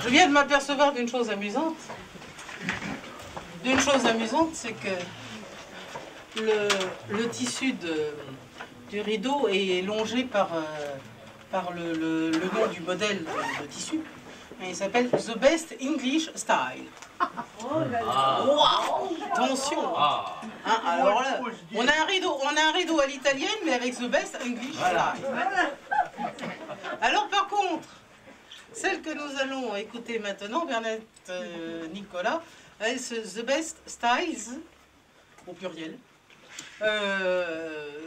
Je viens de m'apercevoir d'une chose amusante. C'est que le tissu du rideau est longé par le nom du modèle de tissu. Et il s'appelle The Best English Style. Oh là là. Wow, attention. Hein, alors là, on a un rideau à l'italienne, mais avec The Best English Style. Alors par contre, celle que nous allons écouter maintenant, Bernadette Nicolas, elle, c'est The Best Styles, au pluriel,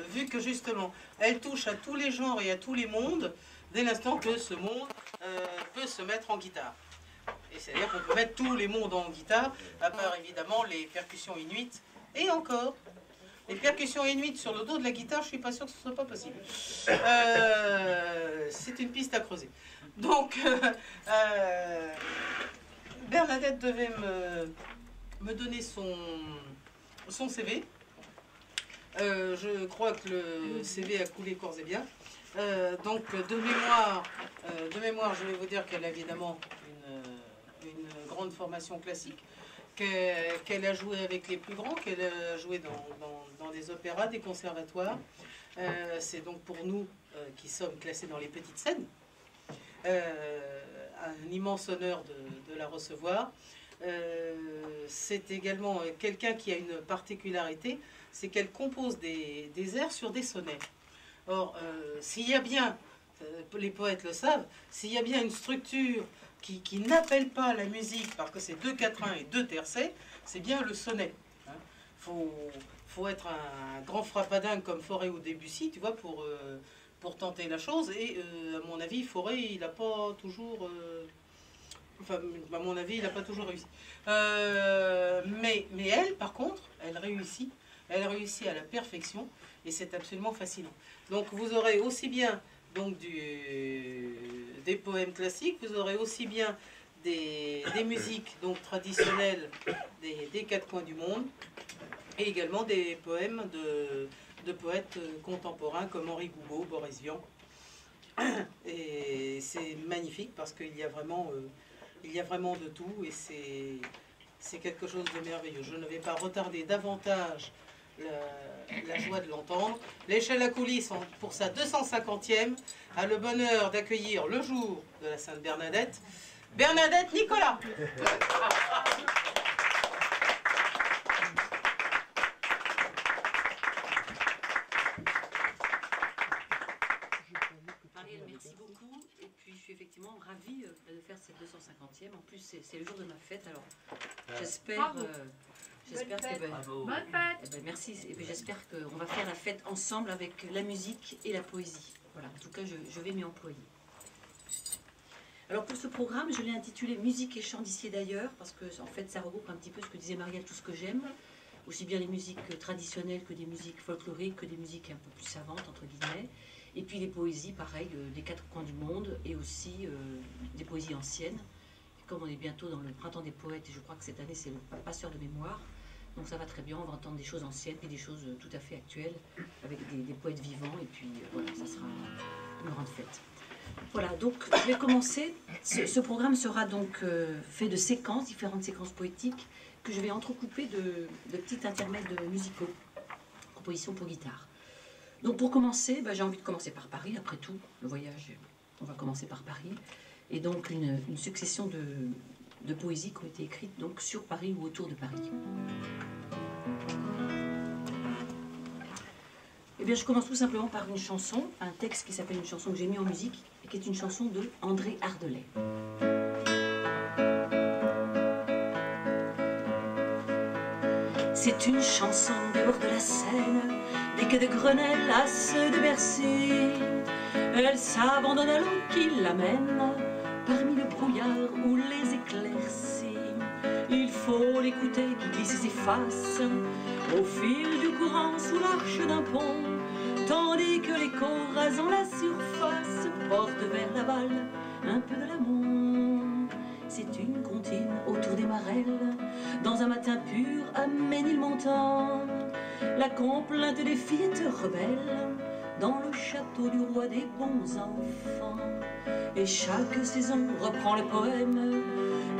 vu que justement, elle touche à tous les genres et à tous les mondes, dès l'instant que ce monde peut se mettre en guitare. Et c'est-à-dire qu'on peut mettre tous les mondes en guitare, à part évidemment les percussions inuites, et encore. Les percussions inuites sur le dos de la guitare, je ne suis pas sûre que ce ne soit pas possible. C'est une piste à creuser. Donc, Bernadette devait me donner son CV. Je crois que le CV a coulé corps et bien. Donc, de mémoire, je vais vous dire qu'elle a évidemment une grande formation classique, qu'elle a joué avec les plus grands, qu'elle a joué dans des opéras, des conservatoires. C'est donc pour nous qui sommes classés dans les petites scènes, un immense honneur de la recevoir. C'est également quelqu'un qui a une particularité, c'est qu'elle compose des airs sur des sonnets. Or, s'il y a bien, les poètes le savent, s'il y a bien une structure qui n'appelle pas la musique, parce que c'est 2 quatrains et 2 tercets, c'est bien le sonnet. Hein. Faut être un grand frappadingue comme Fauré ou Debussy, tu vois, pour tenter la chose. Et à mon avis, Fauré, il n'a pas toujours... Enfin, à mon avis, il n'a pas toujours réussi. Mais elle, par contre, elle réussit. Elle réussit à la perfection et c'est absolument fascinant. Donc vous aurez aussi bien donc, des poèmes classiques, vous aurez aussi bien des musiques donc, traditionnelles des 4 coins du monde et également des poèmes de poètes contemporains comme Henri Gougaud, Boris Vian. Et c'est magnifique parce qu'il y a vraiment de tout et c'est quelque chose de merveilleux. Je ne vais pas retarder davantage la joie de l'entendre. L'échelle à coulisses, pour sa 250e, a le bonheur d'accueillir le jour de la Sainte Bernadette, Bernadette Nicolas. Marielle, merci beaucoup. Et puis je suis effectivement ravie de faire cette 250e. En plus, c'est le jour de ma fête, alors j'espère... J'espère que bonne fête. Merci. Et puis j'espère qu'on va faire la fête ensemble avec la musique et la poésie. Voilà. En tout cas, je vais m'y employer. Alors pour ce programme, je l'ai intitulé Musique et chant d'ici et d'ailleurs parce que en fait, ça regroupe un petit peu ce que disait Marielle, tout ce que j'aime, aussi bien les musiques traditionnelles que des musiques folkloriques, que des musiques un peu plus savantes entre guillemets, et puis les poésies, pareil, des 4 coins du monde et aussi des poésies anciennes. Comme on est bientôt dans le printemps des poètes, et je crois que cette année c'est le passeur de mémoire, donc ça va très bien, on va entendre des choses anciennes et des choses tout à fait actuelles, avec des poètes vivants, et puis voilà, ça sera une grande fête. Voilà, donc je vais commencer. Ce programme sera donc fait de séquences, différentes séquences poétiques, que je vais entrecouper de petits intermèdes musicaux, compositions pour guitare. Donc pour commencer, j'ai envie de commencer par Paris, après tout, le voyage, on va commencer par Paris. Et donc une succession de poésies qui ont été écrites donc, sur Paris ou autour de Paris. Eh bien, je commence tout simplement par une chanson, un texte qui s'appelle une chanson que j'ai mis en musique, et qui est une chanson de André Ardelais. C'est une chanson des bords de la Seine, des quais de Grenelle à ceux de Bercy. Elle s'abandonne à l'eau qui l'amène parmi le brouillard ou les éclaircies. Il faut l'écouter qui glisse et s'efface au fil du courant sous l'arche d'un pont, tandis que l'écho rasant la surface porte vers l'aval un peu de l'amont. C'est une comptine autour des marelles, dans un matin pur à Ménilmontant. la complainte des fillettes rebelles dans le château du roi des bons enfants. Et chaque saison reprend le poème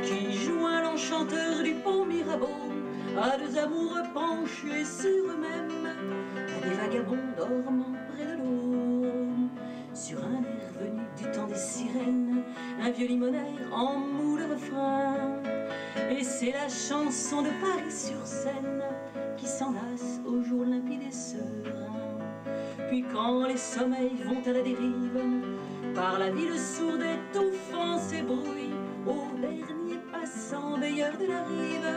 qui joint l'enchanteur du pont Mirabeau à deux amoureux penchés sur eux-mêmes, à des vagabonds dormant près de l'eau. Sur un air venu du temps des sirènes, un vieux limonaire en moule de refrain. Et c'est la chanson de Paris-sur-Seine qui s'enlace au jour limpide et serein. Puis quand les sommeils vont à la dérive, par la ville sourde étouffant ses bruits, au dernier passant veilleur de la rive,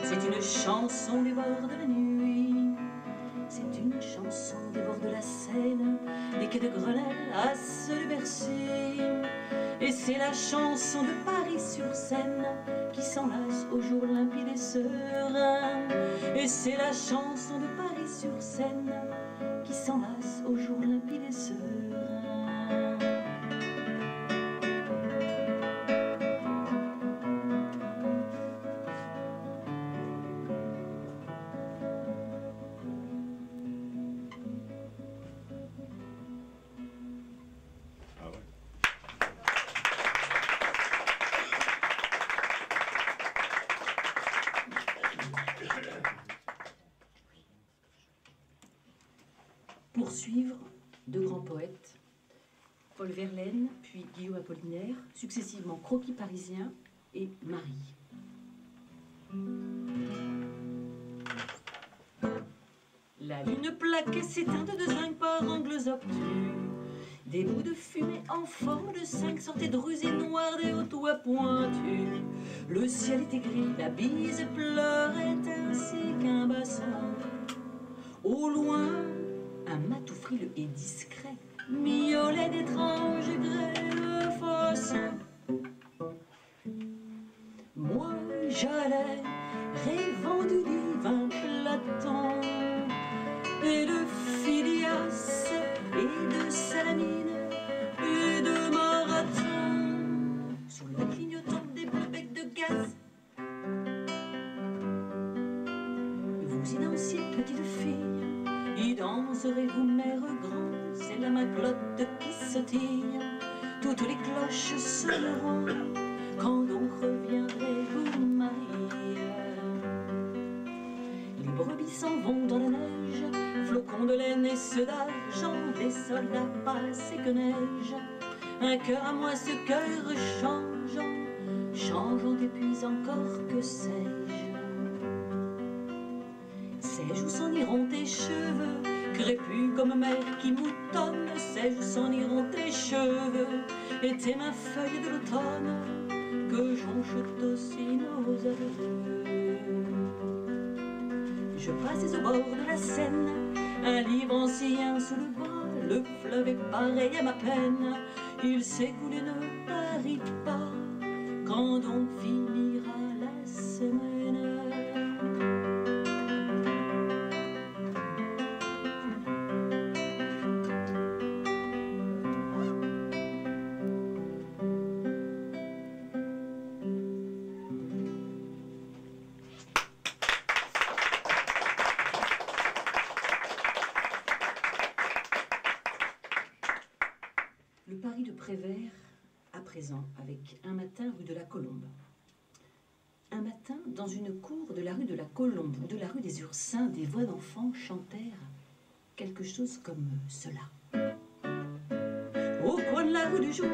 c'est une chanson des bords de la nuit. C'est une chanson des bords de la Seine, des quais de Grenelle à ceux de Bercy. Et c'est la chanson de Paris-sur-Seine qui s'enlace au jour limpide et serein. Et c'est la chanson de Paris-sur-Seine qui s'enlace au jour limpide et serein. Pour suivre, deux grands poètes, Paul Verlaine, puis Guillaume Apollinaire, successivement Croquis parisien et Marie. La lune plaquée s'éteint de 5 par angles obtus. Des bouts de fumée en forme de 5 sortaient de rusées noires des hauts toits pointus. Le ciel était gris, la bise pleurait ainsi qu'un bassin. Au loin, un matou frileux et discret miaulait d'étranges grêles fausses. Moi j'allais rêvant du divin Platon et de Phidias et de Salamine et de Marathon sous le clignotant des bleus becs de gaz. Vous y dansez, petite fille, y danserez-vous, mère grande, c'est la matelote qui sautille, toutes les cloches sonneront, quand donc reviendrez-vous, Marie? Les brebis s'en vont dans la neige, flocons de laine et ceux d'argent, des soldats passent et que neige, un cœur à moi, ce cœur changeant, changeant et puis encore que sais-je? Sais-je où s'en iront tes cheveux, crépus comme mer qui moutonne? Sais-je où s'en iront tes cheveux et tes mains feuilles de l'automne que jonchent aussi nos aveux? Je passais au bord de la Seine, un livre ancien sous le bras, le fleuve est pareil à ma peine, il s'écoule et ne tarit pas, quand donc finira la semaine? Le Paris de Prévert, à présent, avec un matin rue de la Colombe. Un matin, dans une cour de la rue de la Colombe ou de la rue des Ursins, des voix d'enfants chantèrent quelque chose comme cela. Au coin de la rue du jour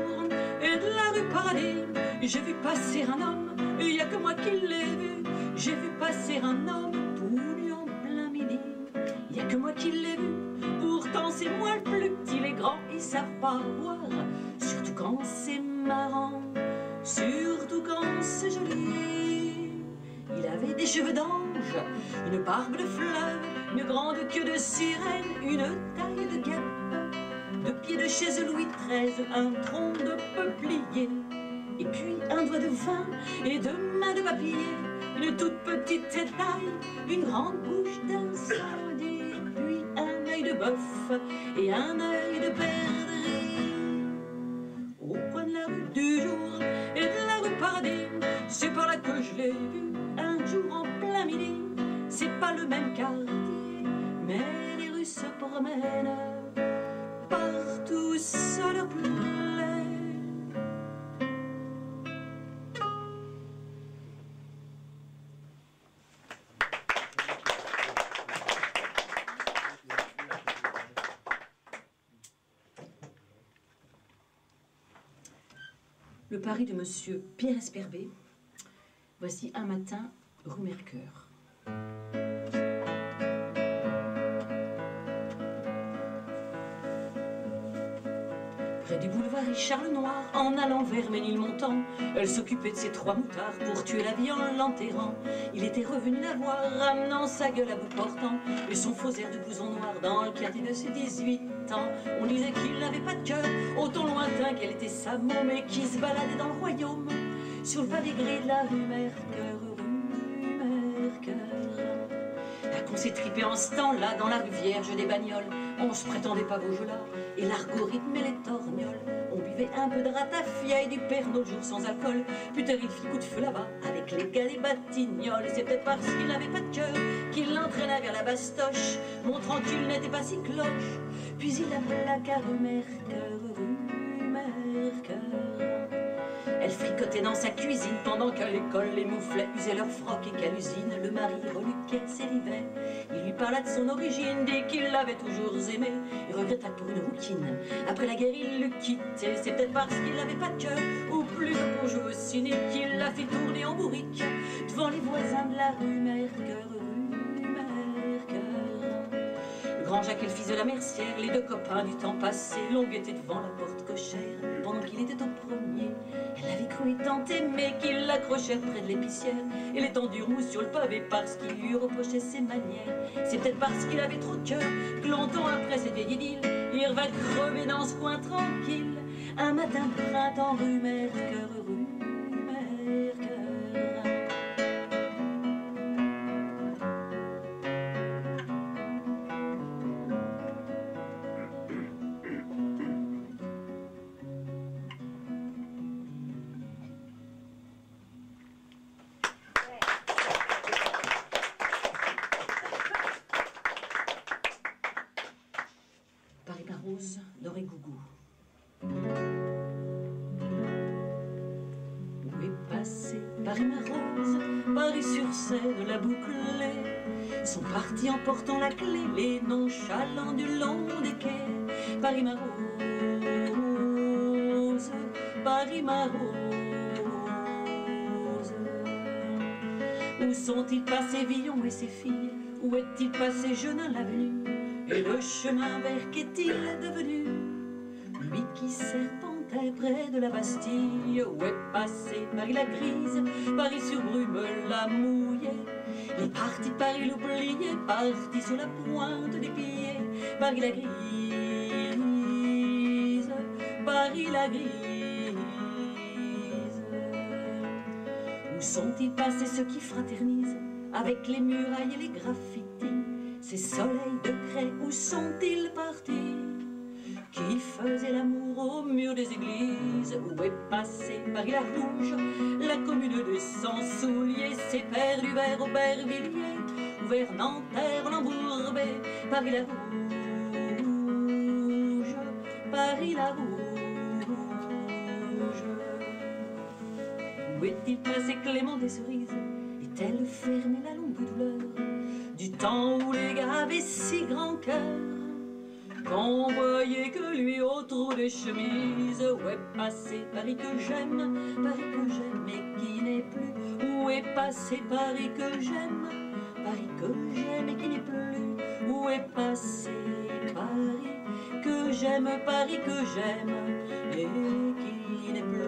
et de la rue Paradis, j'ai vu passer un homme, il n'y a que moi qui l'ai vu. J'ai vu passer un homme tout nu en plein midi, il n'y a que moi qui l'ai vu. Pourtant c'est moi le plus petit, les grands ils savent pas voir, surtout quand c'est marrant, surtout quand c'est joli. Il avait des cheveux d'ange, une barbe de fleuve, une grande queue de sirène, une taille de guêpe, deux pieds de chaise Louis XIII, un tronc de peuplier, et puis un doigt de vin et deux mains de papier, une toute petite taille, une grande bouche d'incendie, puis un œil de bœuf et un œil de perdrix. Au coin de la rue du jour et de la rue Paradis, c'est par là que je l'ai vu un jour en plein midi. C'est pas le même quartier, se promènent partout sur leur plaie. Le Paris de Monsieur Pierre Esperbé. Voici un matin, rue Mercœur. Près du boulevard Richard Lenoir, en allant vers Ménilmontant, elle s'occupait de ses 3 moutards pour tuer la vie en l'enterrant. Il était revenu la voir, ramenant sa gueule à bout portant et son faux air de blouson noir dans le quartier de ses 18 ans. On disait qu'il n'avait pas de cœur, autant lointain qu'elle était sa môme, et qui se baladait dans le royaume sur le pavé gris de la rue Mercœur, rue Mercœur. Là qu'on s'est tripé en ce temps-là dans la rue Vierge des Bagnoles, on se prétendait pas Beaujolais, et l'argorithme et les torgnoles. On buvait un peu de ratafia et du Pernod le jour sans alcool. Putain, il fit coup de feu là-bas avec les gars des Batignolles. Et c'est peut-être parce qu'il n'avait pas de cœur qu'il l'entraîna vers la bastoche, montrant qu'il n'était pas si cloche. Puis il appela qu'à rue Mercœur, rue Mercœur. Elle fricotait dans sa cuisine pendant qu'à l'école les mouflets usaient leur froc et qu'à l'usine le mari reluquait ses rivets. Il lui parla de son origine, dès qu'il l'avait toujours aimé. Il regretta que pour une rouquine, après la guerre il le quittait. C'est peut-être parce qu'il n'avait pas de cœur, ou plus que pour jouer au ciné, qu'il l'a fait tourner en bourrique devant les voisins de la rue Mercœur, rue Mercœur. Le grand Jacques et le fils de la mercière, les 2 copains du temps passé, l'ont guetté devant la porte cochère pendant qu'il était au premier. Elle avait cru et tant aimé qu'ils l'accrochèrent près de l'épicière et l'étendue roue sur le pavé parce qu'il lui reprochait ses manières. C'est peut-être parce qu'il avait trop de cœur que longtemps après cette vieille idylle, il revint crever dans ce coin tranquille. Un matin de printemps, rue Mercœur, rue Mercœur. Paris-Barrose, Doré Gougou. Où est passé Paris-Marose, Paris-sur-Seine, la bouclée, sont partis en portant la clé, les nonchalants du long des quais. Paris-Marose, Paris-Marose. Où sont-ils passés Villon et ses filles? Où est-il passé Jeunin l'avenue? Et le chemin vert qu'est-il devenu? Lui qui serpentait près de la Bastille. Où est passé Paris la grise, Paris sur Brume la mouillée? Il est parti Paris l'oublié, parti sur la pointe des pieds. Paris la grise, Paris la grise. Où sont-ils passés ceux qui fraternisent avec les murailles et les graffitis? Ces soleils de craie, où sont-ils partis? Qui faisaient l'amour au mur des églises? Où est passé Paris la rouge, la commune des sans-souliers? Ses pères du vers Aubervilliers, ou vers Nanterre l'embourbé. Paris la rouge, Paris la rouge. Où est-il passé Clément des Cerises? Est-elle fermée la longue douleur du temps où les gars avaient si grand cœur qu'on voyait que lui au trou des chemises? Où est passé Paris que j'aime et qui n'est plus? Où est passé Paris que j'aime et qui n'est plus? Où est passé Paris que j'aime et qui n'est plus?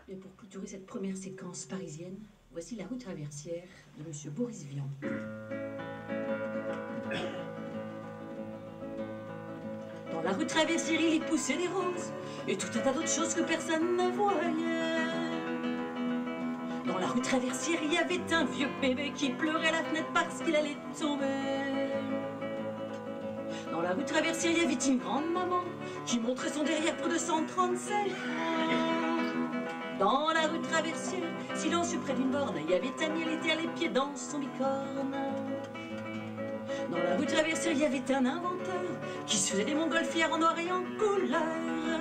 Et pour clôturer cette première séquence parisienne, voici la rue traversière de Monsieur Boris Vian. Dans la rue traversière, il y poussait des roses et tout un tas d'autres choses que personne ne voyait. Dans la rue Traversière, il y avait un vieux bébé qui pleurait à la fenêtre parce qu'il allait tomber. Dans la rue Traversière, il y avait une grande maman qui montrait son derrière pour 237 Dans la rue Traversière, silencieux près d'une borne, il y avait un militaire les pieds dans son bicorne. Dans la rue Traversière, il y avait un inventeur qui se faisait des montgolfières en noir et en couleur.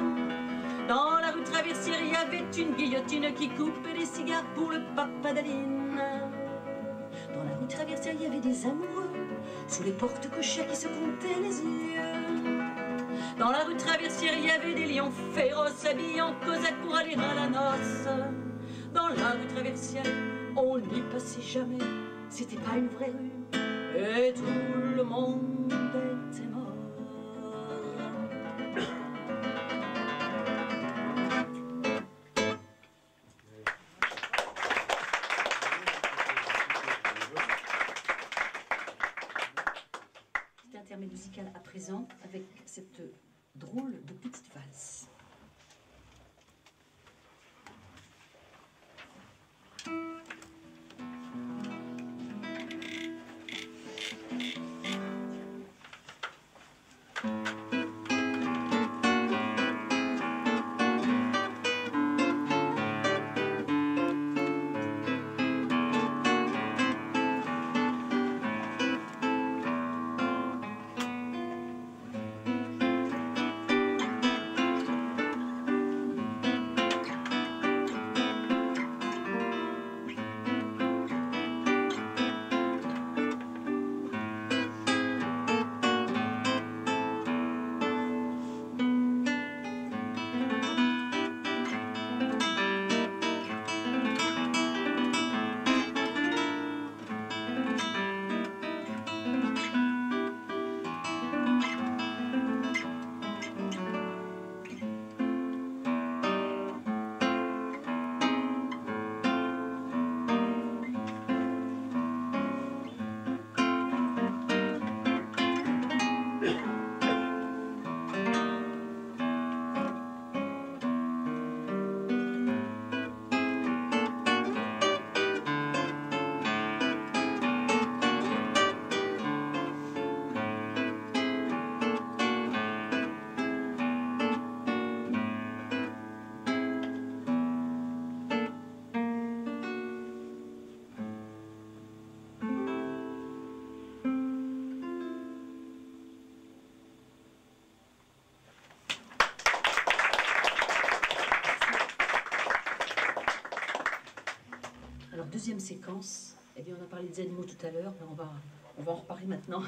Dans la rue Traversière, il y avait une guillotine qui coupait des cigares pour le papa d'Aline. Dans la rue Traversière, il y avait des amoureux sous les portes cochères qui se comptaient les yeux. Dans la rue Traversière, il y avait des lions féroces habillés en cosaque pour aller à la noce. Dans la rue Traversière, on n'y passait jamais, c'était pas une vraie rue, et tout le monde était mort. Intermède musical à présent avec cette drôle de petite valse. Deuxième séquence, eh bien on a parlé des animaux tout à l'heure, mais on va en reparler maintenant.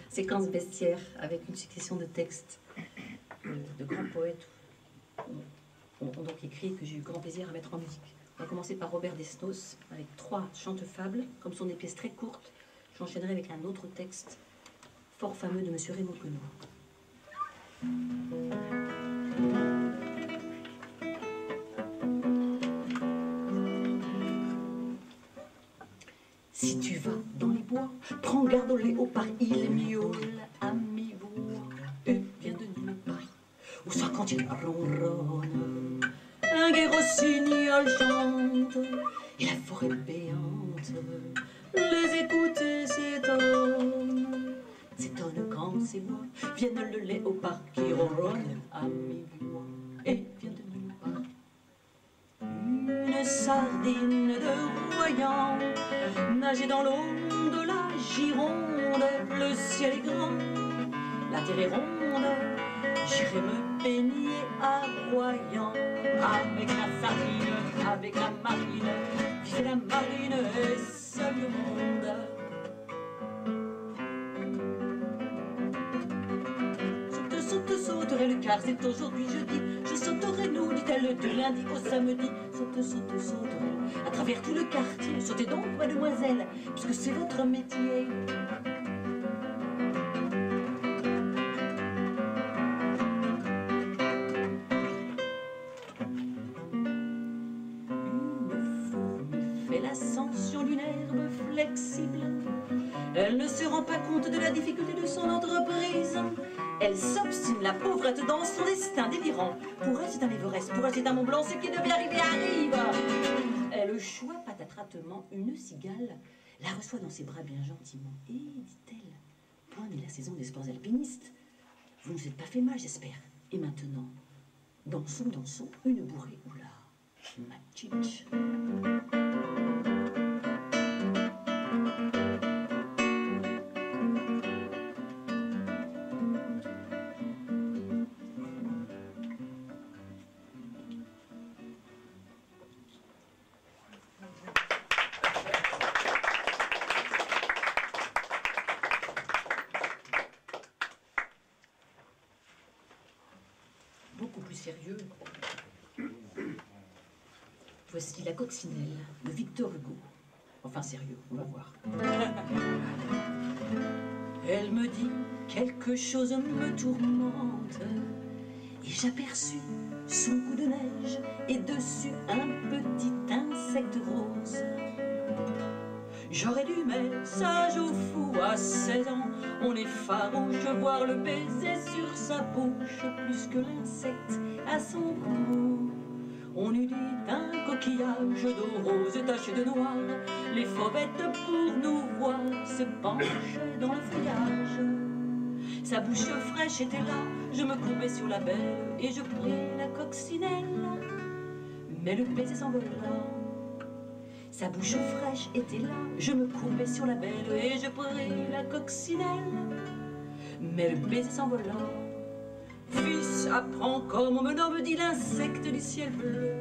Séquence bestiaire avec une succession de textes de grands poètes ont donc écrit et que j'ai eu grand plaisir à mettre en musique. On va commencer par Robert Desnos avec 3 chante-fables. Comme son pièce très courte, j'enchaînerai avec un autre texte fort fameux de M. Raymond Queneau. Si tu vas dans les bois, prends garde au léopard, il miaule à mi-voix et vient de nulle part. Ou soit quand il ronronne, un gai rossignol chante et la forêt béante les écouter s'étonne quand ces voix viennent le léopard qui ronronne à mi-voix et vient de nulle part. Une sardine de Royan nager dans l'eau de la Gironde, le ciel est grand, la terre est ronde, j'irai me baigner à Royan avec la sardine, avec la marine, vive la marine et seul le monde. Sauterai le car c'est aujourd'hui jeudi, je sauterai nous, dit-elle, du lundi au samedi. Sauterai à travers tout le quartier, sautez donc mademoiselle, puisque c'est votre métier. Une fourmi fait l'ascension d'une herbe flexible, elle ne se rend pas compte de la difficulté de son entreprise. Elle s'obstine, la pauvrette, dans son destin délirant. Pour elle, c'est un Everest, pour elle, c'est un Mont Blanc, ce qui devait arriver arrive. Elle choix patatratement, une cigale la reçoit dans ses bras bien gentiment. Et, dit-elle, point n'est la saison des sports alpinistes. Vous ne vous êtes pas fait mal, j'espère. Et maintenant, dansons, dansons, une bourrée, oula, ma chiche. Beaucoup plus sérieux. Voici La Coccinelle de Victor Hugo. Enfin sérieux, on va voir. Elle me dit quelque chose me tourmente et j'aperçus son coup de neige et dessus un petit insecte rose. J'aurais dû mettre sage au fou à 16 ans. On est farouche, voir le baiser sur sa bouche plus que l'insecte à son cou. On eût dit un coquillage d'eau rose taché de noir. Les fauvettes pour nous voir se penchaient dans le feuillage. Sa bouche fraîche était là, je me courbais sur la belle et je pris la coccinelle. Mais le baiser s'envola. Sa bouche fraîche était là, je me courbais sur la belle et je pris la coccinelle. Mais le baiser s'envola. Fils, apprends comme on me nomme, dit l'insecte du ciel bleu.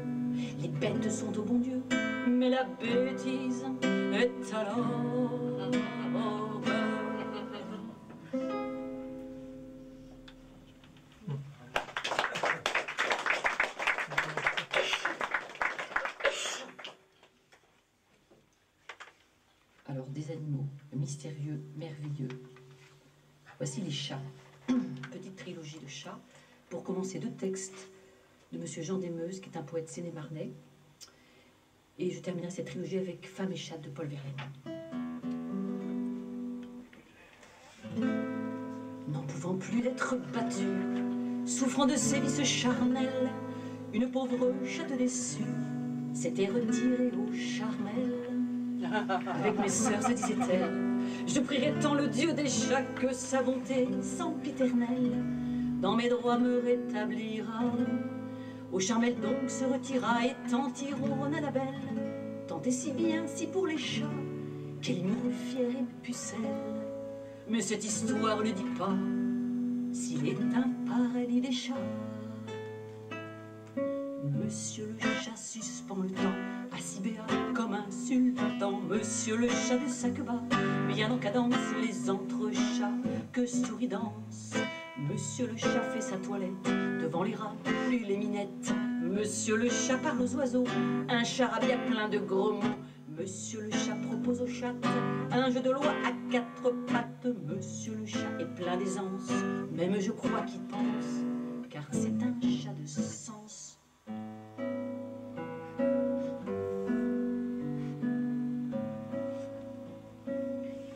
Les bêtes sont au bon Dieu, mais la bêtise est à l'homme. Alors, des animaux mystérieux, merveilleux. Voici les chats. Petite trilogie de chats. Pour commencer, 2 textes de Monsieur Jean Desmeuses, qui est un poète sénémarnais. Et je terminerai cette trilogie avec Femmes et chattes de Paul Verlaine. N'en pouvant plus d'être battue, souffrant de sévices charnels, une pauvre chatte déçue s'était retirée au Charmel. Avec mes sœurs, se disait-elle, je prierai tant le Dieu des chats que sa bonté sempiternelle dans mes droits me rétablira. Au Charmel donc se retira et tant tironna la belle, tant et si bien si pour les chats qu'elle y mourut fière et pucelle. Mais cette histoire ne dit pas s'il est un paradis des chats. Monsieur le chat suspend le temps, assis béat comme un sultan. Monsieur le chat de sac-bas, bien en cadence les entrechats que souris danse. Monsieur le chat fait sa toilette devant les rats, plus les minettes. Monsieur le chat parle aux oiseaux, un charabia plein de gros mots. Monsieur le chat propose aux chattes un jeu de loi à 4 pattes. Monsieur le chat est plein d'aisance, même je crois qu'il pense, car c'est un chat de sens.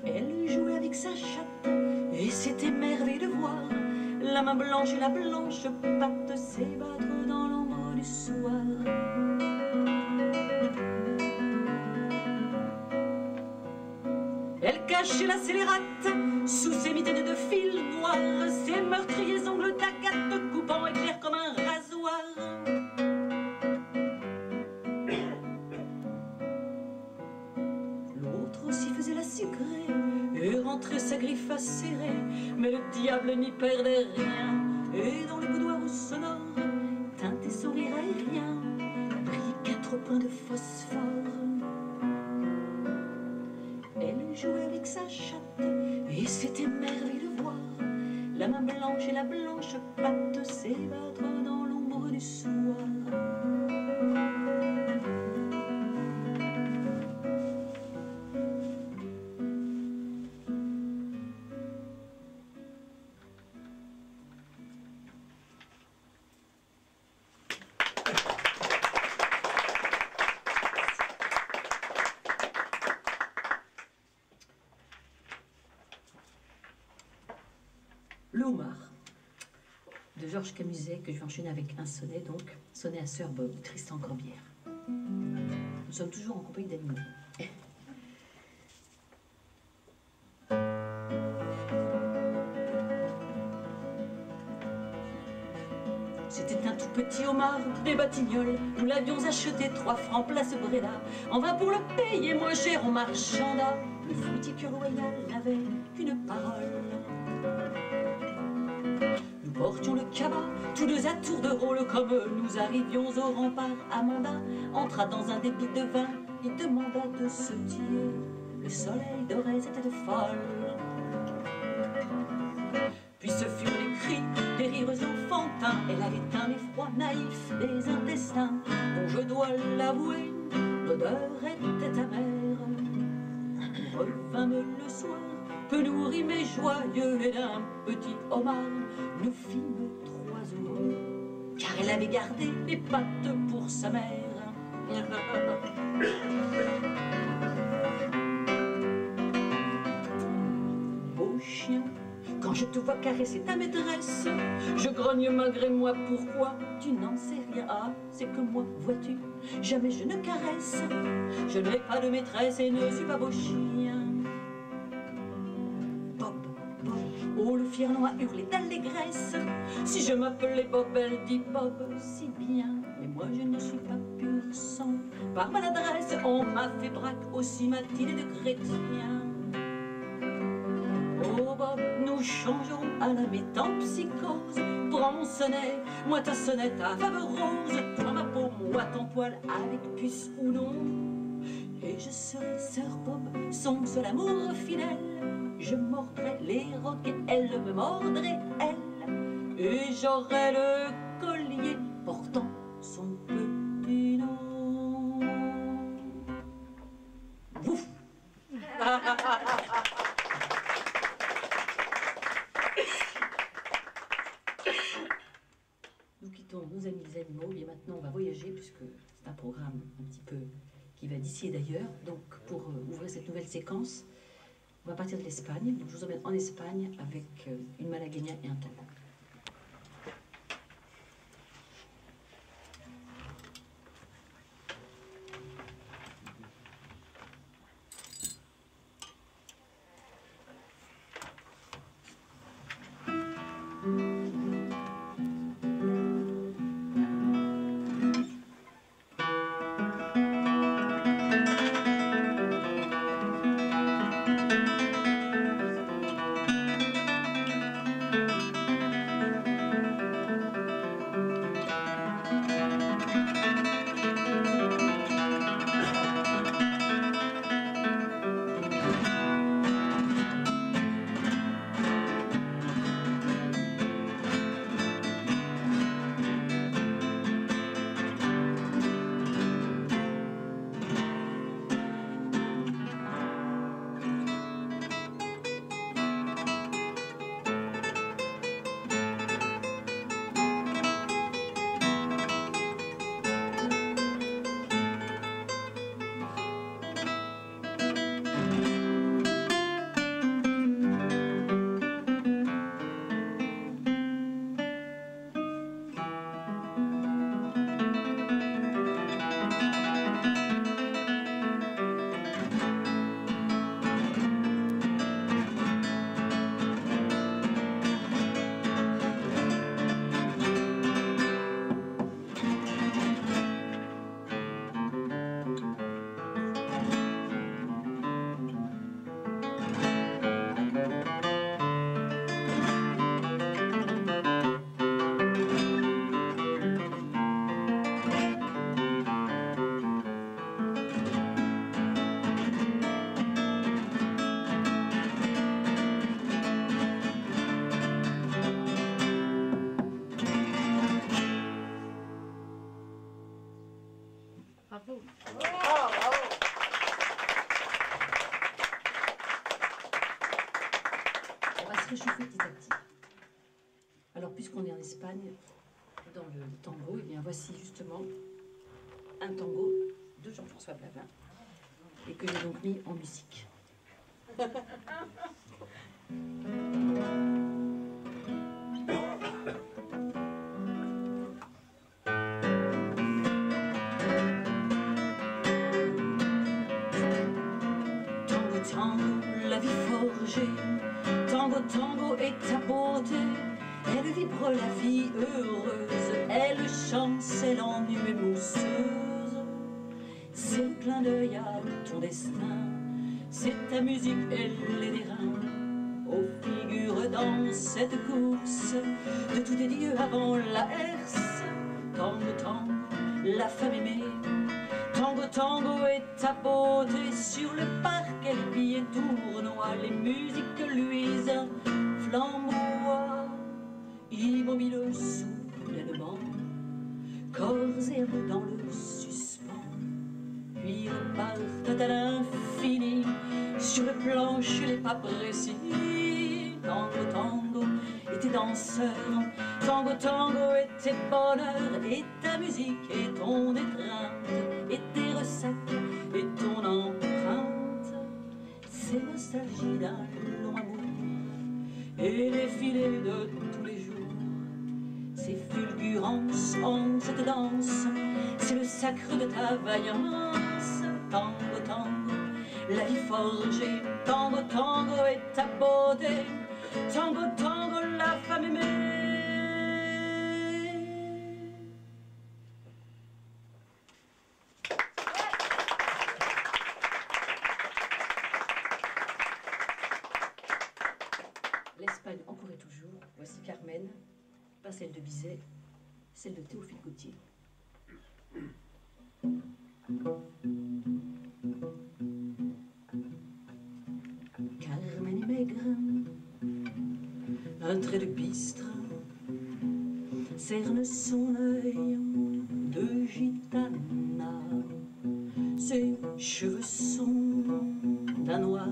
Elle jouait avec sa chatte et c'était merveille de voir la main blanche et la blanche patte s'ébattre dans l'ombre du soir. Elle cachait la scélérate sous ses mitaines de fil noir, ses meurtriers ongles d'agate coupant éclair comme un rasoir. L'autre aussi faisait la sucrée et rentrait sa griffe acérée, mais le diable n'y perdait rien. Et dans le boudoir sonore, teintait son rire aérien, brillaient 4 points de phosphore. Elle jouait avec sa chatte et c'était merveille de voir la main blanche et la blanche patte s'ébattre dans l'ombre du soir. Le homard de Georges Camuset, que je vais enchaîner avec un sonnet, donc sonnet à Sœur Bob de Tristan Corbière. sommes toujours en compagnie d'animaux. C'était un tout petit homard des Batignolles. Nous l'avions acheté 3 francs place Bréda. On va pour le payer moins cher, on marchanda. Le fruitier royal n'avait qu'une parole. Nous portions le cabas, tous deux à tour de rôle. Comme nous arrivions au rempart, Amanda entra dans un débit de vin et demanda de se tuer. Le soleil dorait cette tête folle. Puis ce furent les cris, des rires enfantins. Elle avait un effroi naïf des intestins, dont je dois l'avouer, l'odeur était amère. Nous revînmes le soir, peu nourris mais joyeux, et d'un petit homard nous fîmes 3 heureux, car elle avait gardé les pattes pour sa mère. Beau chien, quand je te vois caresser ta maîtresse, je grogne malgré moi. Pourquoi? Tu n'en sais rien. Ah, c'est que moi, vois-tu, jamais je ne caresse. Je n'ai pas de maîtresse et ne suis pas beau chien. Bob, Bob, oh le fier nom a hurlé d'allégresse. Si je m'appelais Bob, elle dit Bob si bien. Mais moi je ne suis pas pur sang. Par maladresse, on m'a fait braque aussi matinée de chrétien. Oh Bob, nous changeons à la métempsychose. Prends mon sonnet, moi ta sonnette à fave rose. Toi ma peau, moi ton poil, avec puce ou non. Et je serai sœur Bob, son seul amour fidèle. Je mordrai les rocs et elle me mordrait, elle. Et j'aurai le collier portant son petit nom. Ouf. Nous quittons nos amis les animaux, et maintenant on va voyager puisque c'est un programme un petit peu qui va d'ici et d'ailleurs. Donc pour ouvrir cette nouvelle séquence, on va partir de l'Espagne. Donc je vous emmène en Espagne avec une malagueña et un tango. Bravo. On va se réchauffer petit à petit. Alors, puisqu'on est en Espagne, dans le tango, et bien voici justement un tango de Jean-François Blavin et que j'ai donc mis en musique. tango, la vie forgée. Tango, tango est ta beauté. Elle vibre la vie heureuse. Elle chancelle en nuée mousseuse. C'est le clin d'œil à ton destin. C'est ta musique, elle est des reins. Aux figures dans cette course de tous les dieux avant la herse. Tango, tango, la femme aimée. Tango, tango est ta beauté. Sur le parquet, les billets tournoient, les musiques luisent, flamboient, immobiles soudainement, corps et âme dans le suspens, puis repartent à l'infini, sur le plancher les pas précis. Tango, tango, et tes danseurs, tango, tango, et tes bonheurs, et ta musique, et ton étreinte, et tes ressacs, et ton empreinte. C'est nostalgie d'un long amour, et les filets de tous les jours. C'est fulgurance en cette danse, c'est le sacre de ta vaillance. Tango, tango, la vie forgée, tango, tango, et ta beauté. Tango, tango, la femme aimée. L'Espagne encore et toujours. Voici Carmen, pas celle de Bizet, celle de Théophile Gautier. Carmen est maigre, un trait de bistre cerne son œil de gitana. Ses cheveux sont d'un noir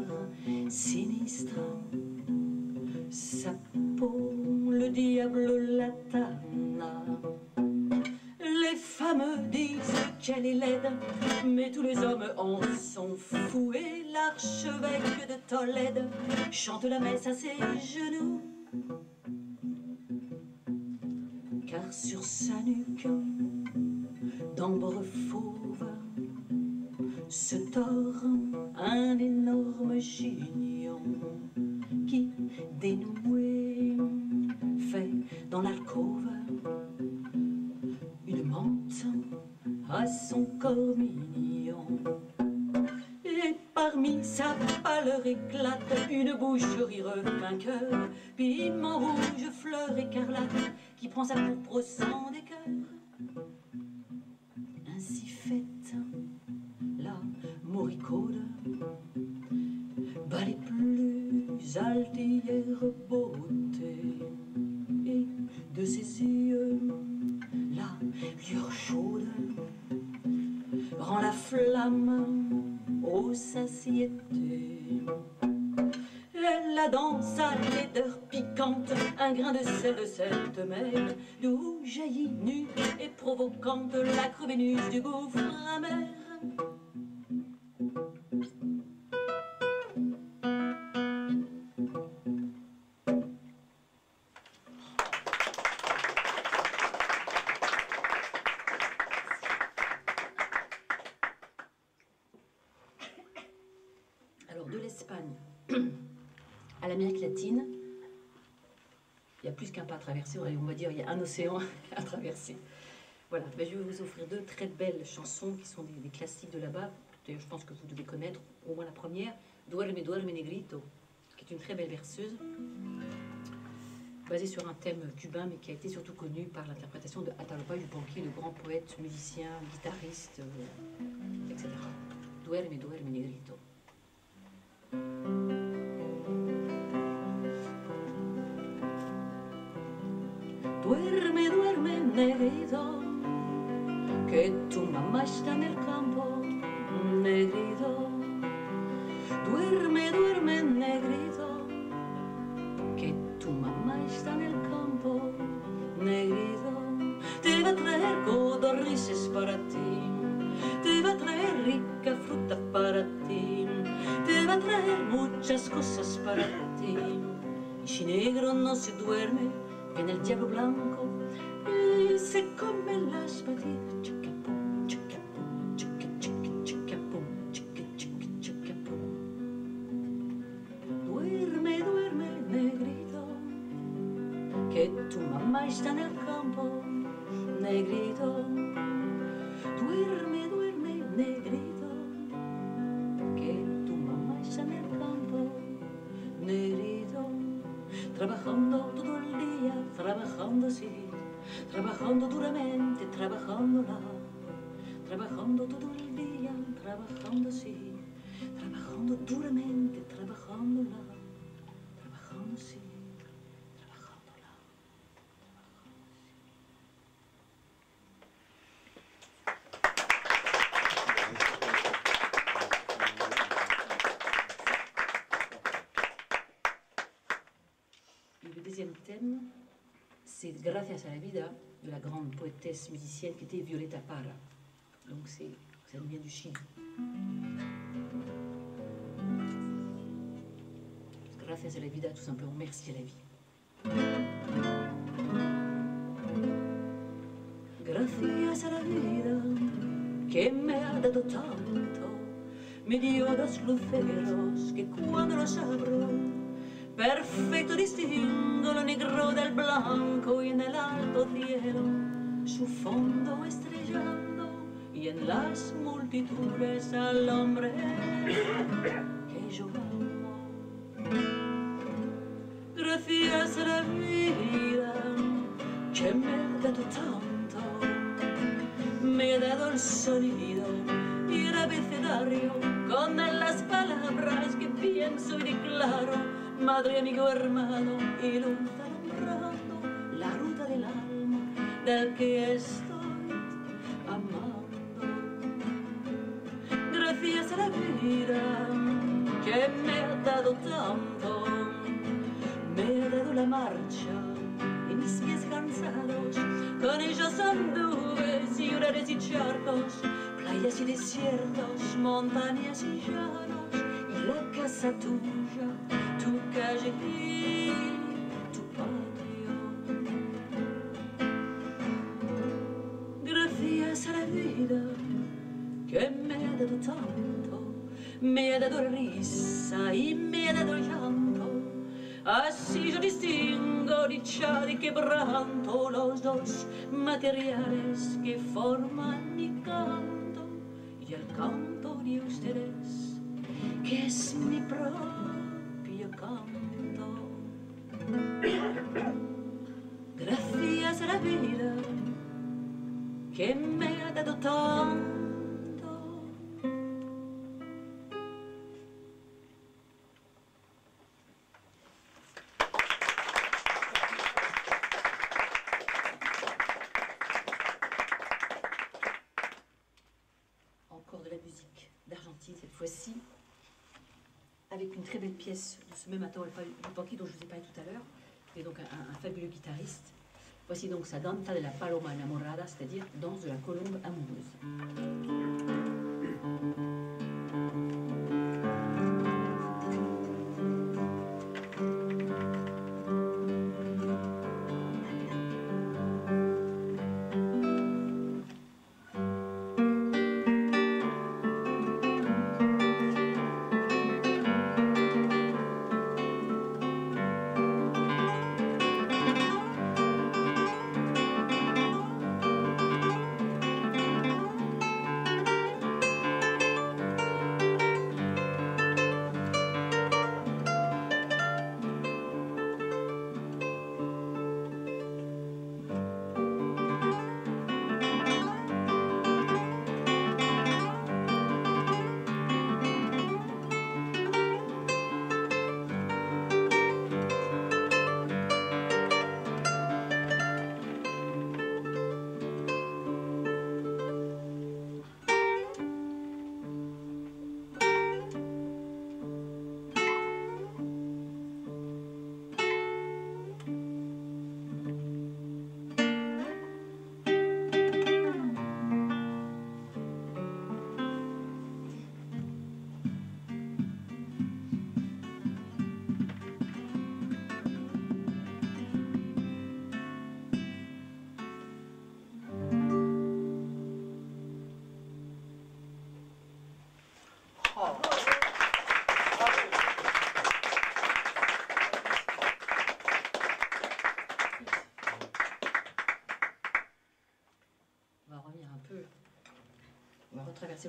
sinistre, sa peau le diable latana. Les femmes disent qu'elle est laide, mais tous les hommes en sont fous. Et l'archevêque de Tolède chante la messe à ses genoux. Car sur sa nuque, d'ambre fauve, se tord un énorme chignon qui, dénoué, fait dans l'alcôve une menthe à son corps mignon. Et parmi sa pâleur éclate une boucherie revainqueur, piment rouge, fleur écarlate, qui prend sa pourpre au sang des cœurs. Ainsi faite, la moricaude bat les plus altières beautés, et de ses yeux la lueur chaude rend la flamme aux satiétés. Elle a dans sa laideur piquante un grain de sel de cette mer, d'où jaillit nue et provocante la crue Vénus du gouffre amer. Alors de l'Espagne à l'Amérique latine, il y a plus qu'un pas à traverser, on va dire il y a un océan à traverser. Voilà, ben, je vais vous offrir deux très belles chansons qui sont des classiques de là-bas. D'ailleurs, je pense que vous devez connaître au moins la première, Duerme, duerme negrito, qui est une très belle verseuse, basée sur un thème cubain, mais qui a été surtout connu par l'interprétation de Atahualpa Yupanqui, le grand poète, musicien, guitariste, etc. Duerme, duerme negrito. Duerme, duerme, negrito, que tu mamá está en el campo, negrito. Duerme, duerme, negrito, que tu mamá está en el campo, negrito. Te va a traer codornices para ti, te va a traer rica fruta para ti, te va a traer muchas cosas para ti. Y si negro no se duerme, viene el diablo blanco y se come las patitas. Chicapum, chicapum, chicapum, chicapum, chicapum. sta nel campo, negrito, duerme, duerme, negrito, que tu mamá está en el campo, negrito, trabajando todo el día, trabajando sí, trabajando duramente, trabajando todo el día, trabajando sí, trabajando duramente, trabajándola, trabajando sí, trabajándola. Le deuxième thème, c'est Gracias a la vida de la grande poétesse musicienne qui était Violeta Parra. Donc ça nous vient du Chili. Gracias a la vida, tout simplement merci à la vie. Gracias a la vida que me ha dado tanto, me dio dos luceros que cuando los abro, perfecto distingo lo negro del blanco y en el alto cielo, su fondo estrellando y en las multitudes al hombre que yo amo. Gracias a la vida que me ha dado tanto, me ha dado el sonido y el abecedario con las palabras que pienso y declaro, madre, amigo, hermano y luz alumbrando la ruta del alma del que estoy amando. Gracias a la vida que me ha dado tanto, me ha dado la marcha y mis pies cansados, con ellos anduve ciudades y charcos, playas y desiertos, montañas y llanos, y la casa tuya, tu calle y tu patio. Gracias a la vida que me ha dado tanto, me ha dado risa y me ha dado llanto, así yo distingo dicha de quebranto, los dos materiales que forman mi canto y el canto de ustedes, que es mi propio canto. Gracias a la vida que me ha dado tanto. Encore de la musique d'Argentine cette fois-ci, avec une très belle pièce de ce même Atahualpa Yupanqui dont je vous ai parlé tout à l'heure, qui est donc un fabuleux guitariste. Voici donc sa Danza de la Paloma Enamorada, c'est-à-dire danse de la colombe amoureuse.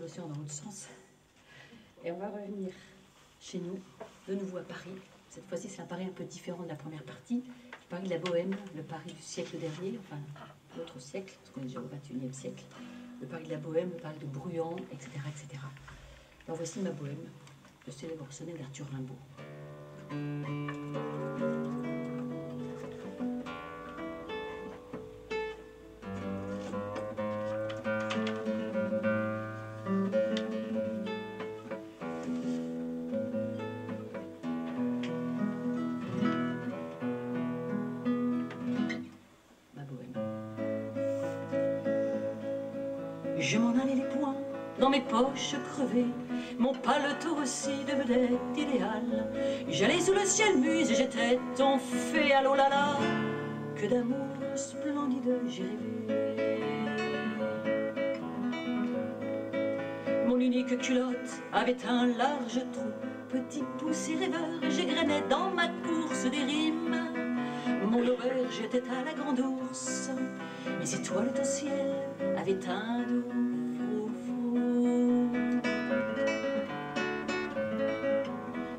l'océan dans l'autre sens. Et on va revenir chez nous, de nouveau à Paris. Cette fois-ci, c'est un Paris un peu différent de la première partie. Le Paris de la Bohème, le Paris du siècle dernier, enfin l'autre siècle, parce qu'on est déjà au XXIe siècle. Le Paris de la Bohème, le Paris de Bruant, etc., etc. Alors voici ma Bohème, le célèbre sonnet d'Arthur Rimbaud. Je m'en allais les poings dans mes poches crevées, mon paletot aussi de vedette idéale. J'allais sous le ciel muse et j'étais ton féal, oh là là, que d'amour splendide j'ai rêvé. Mon unique culotte avait un large trou, petit pouce et rêveur, j'égrenais dans ma course des rimes. Mon auberge était à la grande ours, mes étoiles au ciel avaient un doux frou-frou.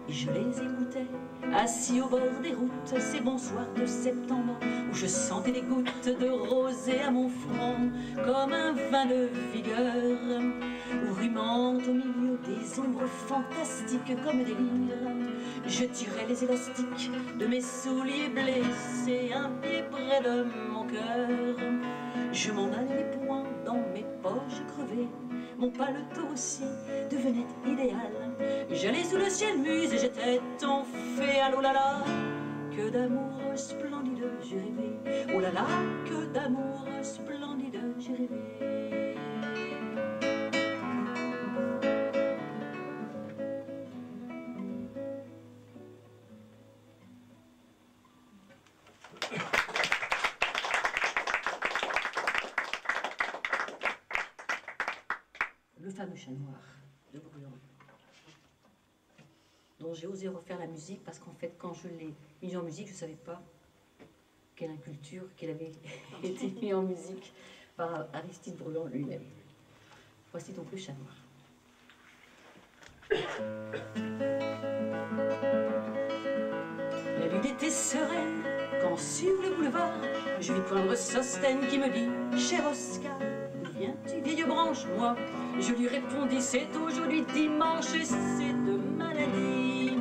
Et je les écoutais, assis au bord des routes, ces bons soirs de septembre, où je sentais des gouttes de rosée à mon front, comme un vin de vigueur, où rumant au milieu des ombres fantastiques comme des lyres. Je tirais les élastiques de mes souliers blessés, un pied près de mon cœur. Je m'en allais les poings dans mes poches crevées, mon paletot aussi devenait idéal. J'allais sous le ciel muse et j'étais ton féal, oh là là, que d'amour splendide j'ai rêvé. Oh là là, que d'amour splendide j'ai rêvé. Le fameux Chat Noir de Bruant, dont j'ai osé refaire la musique parce qu'en fait, quand je l'ai mis en musique, je ne savais pas quelle inculture qu'elle avait été mise en musique par Aristide Bruant lui-même. Voici donc le Chat Noir. La lune était sereine quand sur le boulevard je vis poindre Sostène qui me dit « Cher Oscar, d'où viens-tu, vieille branche ?» Moi, je lui répondis « C'est aujourd'hui dimanche et c'est de maladie. »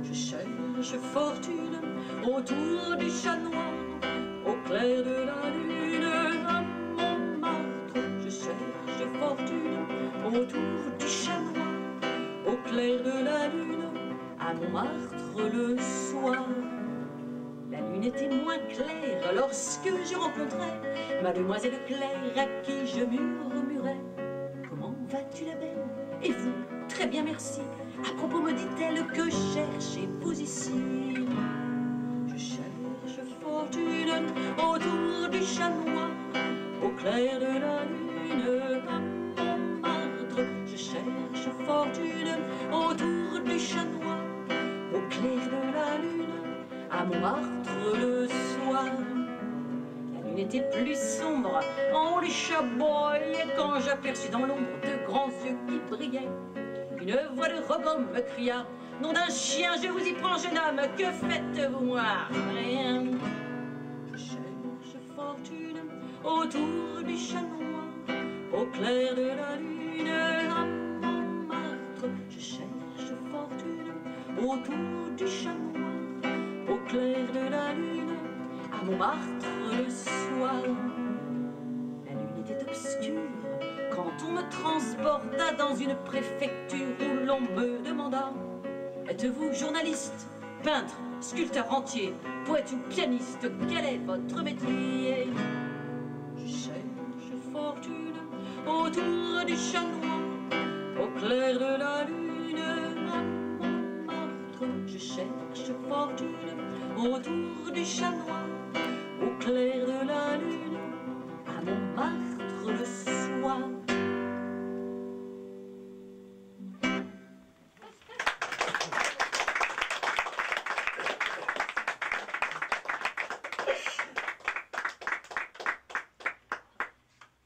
Je cherche fortune autour du Chat Noir, au clair de la lune à Montmartre. Je cherche fortune autour du Chat Noir, au clair de la lune à Montmartre le soir. La lune était moins claire lorsque je rencontrais Mademoiselle Claire à qui je murmurais « Comment vas-tu la belle? Et vous? Très bien merci. À propos me dit-elle, que cherchez-vous ici? » Je cherche fortune autour du Chat Noir, au clair de la lune à Montmartre. Je cherche fortune autour du Chat Noir, au clair de la lune à Montmartre le soir. La lune était plus sombre, en haut du Chabois, quand j'aperçus dans l'ombre de grands yeux qui brillaient. Une voix de Rogom me cria « Nom d'un chien, je vous y prends, jeune homme, que faites-vous moi? Rien. » Je cherche fortune autour du Chat Noir, au clair de la lune à Montmartre. Je cherche fortune autour du Chat Noir, au clair de la lune à Montmartre le soir. La lune était obscure quand on me transporta dans une préfecture où l'on me demanda « Êtes-vous journaliste, peintre, sculpteur entier, poète ou pianiste? Quel est votre métier? » Je cherche fortune autour du Chat Noir, au clair de la lune à Montmartre. Je cherche fortune autour du Chat Noir, au clair de la lune à Montmartre le soir.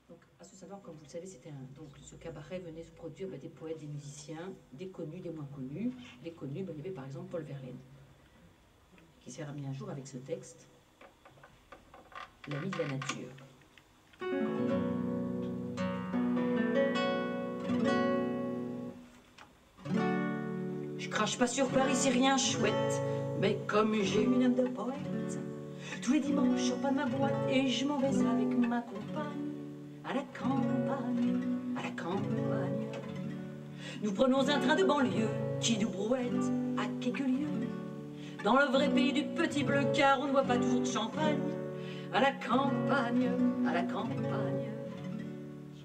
Donc, à ce savoir, comme vous le savez, donc ce cabaret venait se produire des poètes, des musiciens, des connus, des moins connus. Les connus, il y avait par exemple Paul Verlaine, qui s'est ramené un jour avec ce texte, L'ami de la nature. Je crache pas sur Paris, c'est rien chouette, mais comme j'ai une âme de poète, tous les dimanches je sors pas de ma boîte et je m'en vais avec ma compagne à la campagne, à la campagne. Nous prenons un train de banlieue qui nous brouette à quelques lieues dans le vrai pays du petit bleu, car on ne boit pas toujours de champagne à la campagne, à la campagne.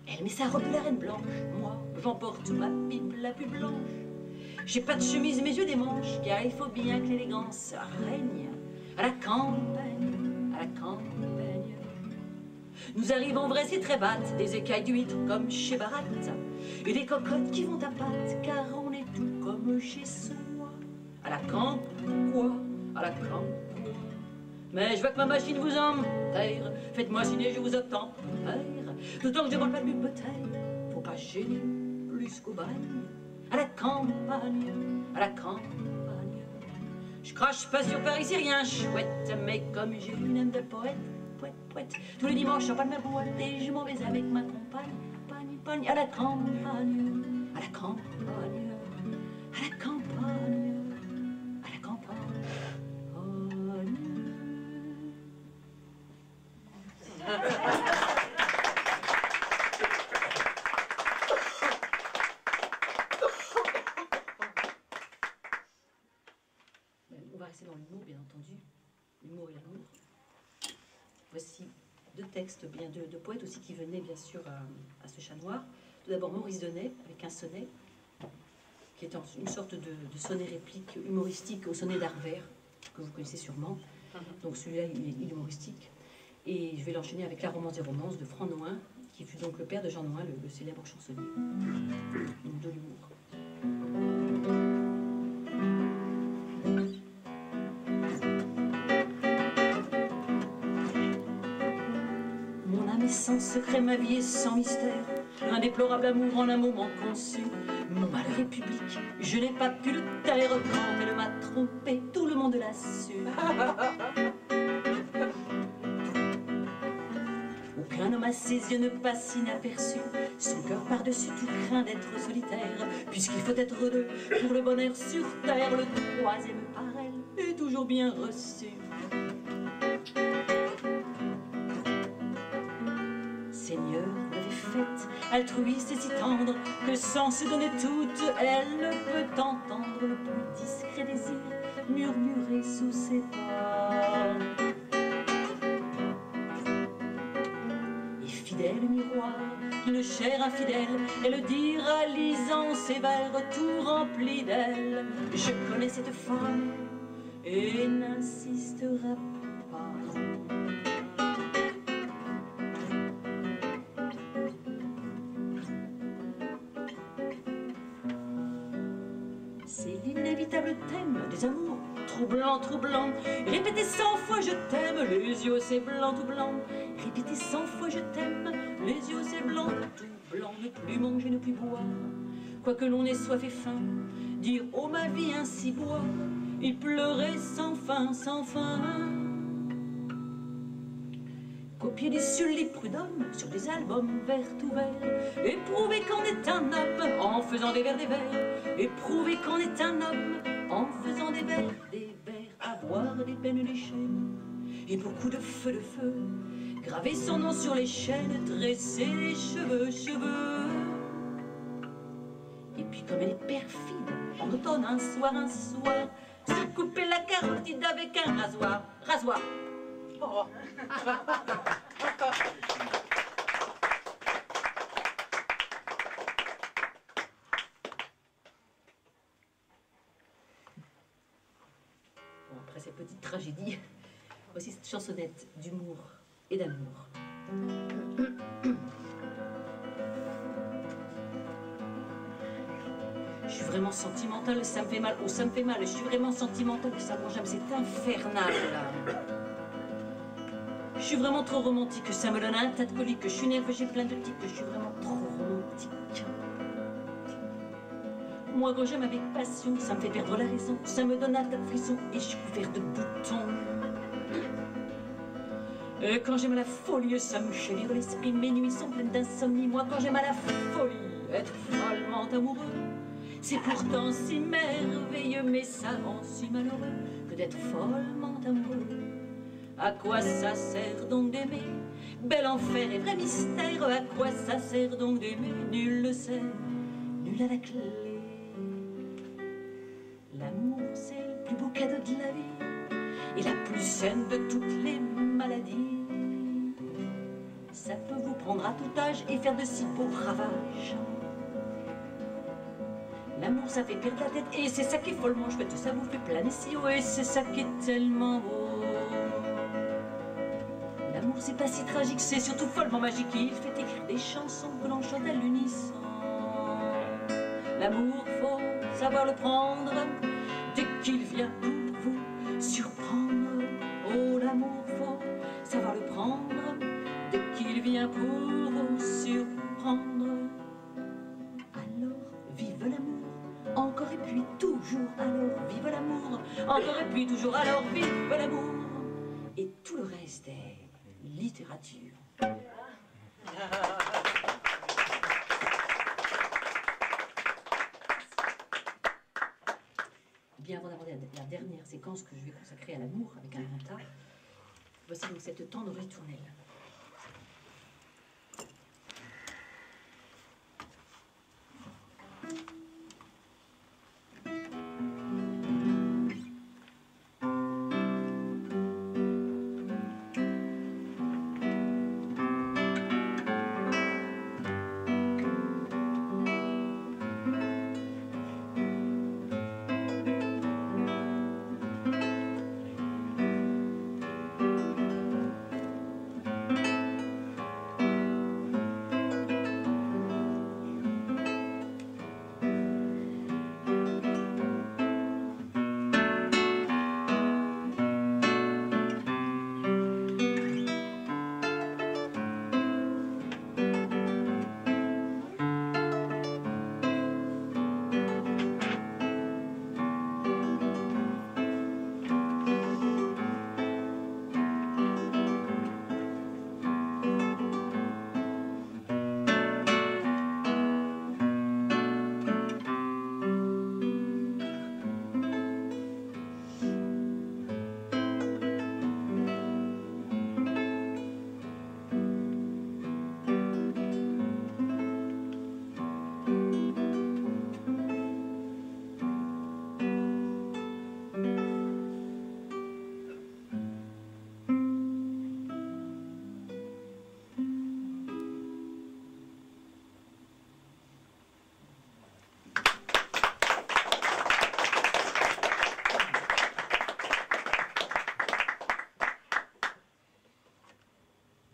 Elle met sa robe de la reine blanche, moi j'emporte ma pipe la plus blanche. J'ai pas de chemise, mes yeux des manches, car il faut bien que l'élégance règne à la campagne, à la campagne. Nous arrivons vrai, c'est très batte, des écailles d'huîtres comme chez Barat, et des cocottes qui vont à pattes, car on est tout comme chez soi. À la camp, quoi, à la camp, quoi. Mais je veux que ma machine vous enterre, faites-moi signer, je vous attends, d'autant que je vole pas de but bouteille, faut pas gêner plus qu'au bagne. À la campagne, à la campagne. Je crache pas sur Paris, c'est rien chouette, mais comme j'ai une âme de poète, poète, poète, tous les dimanches je sors pas de ma boîte et je m'en vais avec ma compagne, pagne, pagne, à la campagne, à la campagne, à la campagne, à la campagne. On va rester dans l'humour, bien entendu. L'humour et l'amour. Voici deux textes, bien de poètes aussi qui venaient bien sûr à ce Chat Noir. Tout d'abord Maurice Denet avec un sonnet qui est une sorte de sonnet réplique humoristique au sonnet d'Arvert que vous connaissez sûrement. Donc celui-là il est humoristique. Et je vais l'enchaîner avec La romance des romances de Franc Noin, qui fut donc le père de Jean Noin, le célèbre chansonnier. Donc de l'humour. Sans secret, ma vie est sans mystère, un déplorable amour en un moment conçu. Mon malheur est public, je n'ai pas pu le taire. Quand elle m'a trompé, tout le monde l'a su. Aucun homme à ses yeux ne passe inaperçu. Son cœur par-dessus tout craint d'être solitaire, puisqu'il faut être deux pour le bonheur sur terre. Le troisième par elle est toujours bien reçu. Seigneur l'avait faite, altruiste et si tendre, que sans se donner toute, elle peut entendre le plus discret désir murmurer sous ses pas. Et fidèle miroir d'une chair infidèle, elle dira lisant ses vers tout remplis d'elle: je connais cette femme et n'insistera pas. C'est l'inévitable thème des amours, troublant, troublant. Répétez 100 fois je t'aime, les yeux c'est blanc tout blanc. Répétez 100 fois je t'aime, les yeux c'est blanc tout blanc. Ne plus manger, ne plus boire, quoique l'on ait soif et faim. Dire oh ma vie ainsi bois, et pleurer sans fin, sans fin. Copier des Sully Prud'homme sur des albums verts ouverts, et prouver qu'on est un homme en faisant des vers, et prouver qu'on est un homme en faisant des vers, avoir des peines, des chaînes, et beaucoup de feu, graver son nom sur les chaînes, tresser les cheveux, et puis comme elle est perfide, en automne un soir, se couper la carotide avec un rasoir, Oh. Bon, après cette petite tragédie, voici cette chansonnette d'humour et d'amour. Je suis vraiment sentimentale, ça me fait mal, oh ça me fait mal, je suis vraiment sentimentale, ça me jamais, c'est infernal là. Je suis vraiment trop romantique, ça me donne un tas de coliques, je suis nerveux, j'ai plein de tics, je suis vraiment trop frénétique. Moi quand j'aime avec passion, ça me fait perdre la raison, ça me donne un tas de frissons et je suis couvert de boutons. Et quand j'aime à la folie, ça me chavire l'esprit, mes nuits sont pleines d'insomnie. Moi quand j'aime à la folie, être follement amoureux, c'est pourtant si merveilleux, mais ça rend si malheureux que d'être follement amoureux. À quoi ça sert donc d'aimer? Bel enfer et vrai mystère, à quoi ça sert donc d'aimer? Nul le sait, nul a la clé. L'amour, c'est le plus beau cadeau de la vie et la plus saine de toutes les maladies. Ça peut vous prendre à tout âge et faire de si beaux ravages. L'amour, ça fait perdre la tête et c'est ça qui est follement chouette. Ça vous fait planer si haut et c'est ça qui est tellement beau. L'amour, c'est pas si tragique, c'est surtout follement magique. Il fait écrire des chansons que l'on chante à l'unisson. L'amour, faut savoir le prendre dès qu'il vient pour vous surprendre. Oh, l'amour, faut savoir le prendre dès qu'il vient pour vous surprendre. Alors, vive l'amour, encore et puis toujours. Alors, vive l'amour, encore et puis toujours. Alors, vive l'amour. Et tout le reste est littérature. Bien avant d'aborder la dernière séquence que je vais consacrer à l'amour avec un grand A, voici donc cette tendre ritournelle.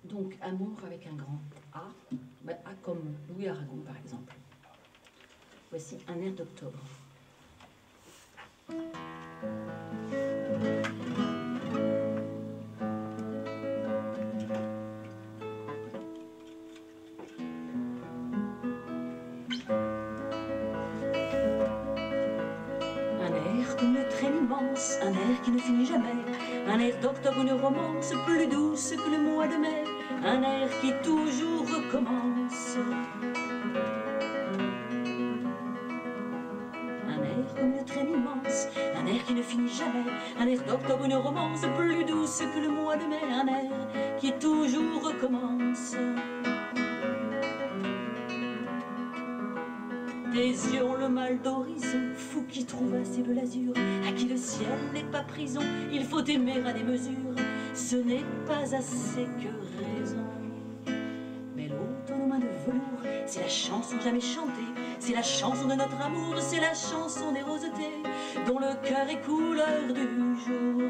Donc, amour avec un grand A, A comme Louis Aragon par exemple. Voici un air d'octobre. Un air comme le train immense, un air qui ne finit jamais, un air d'octobre, une romance plus douce que le mois de mai. Un air qui toujours recommence. Un air comme le train immense, un air qui ne finit jamais, un air d'octobre, une romance plus douce que le mois de mai. Un air qui toujours recommence. Des yeux ont le mal d'horizon, fou qui trouve assez de l'azur, à qui le ciel n'est pas prison, il faut aimer à des mesures, ce n'est pas assez que raison. Mais l'automne aux mains de velours, c'est la chanson jamais chantée, c'est la chanson de notre amour, c'est la chanson des rosetés, dont le cœur est couleur du jour.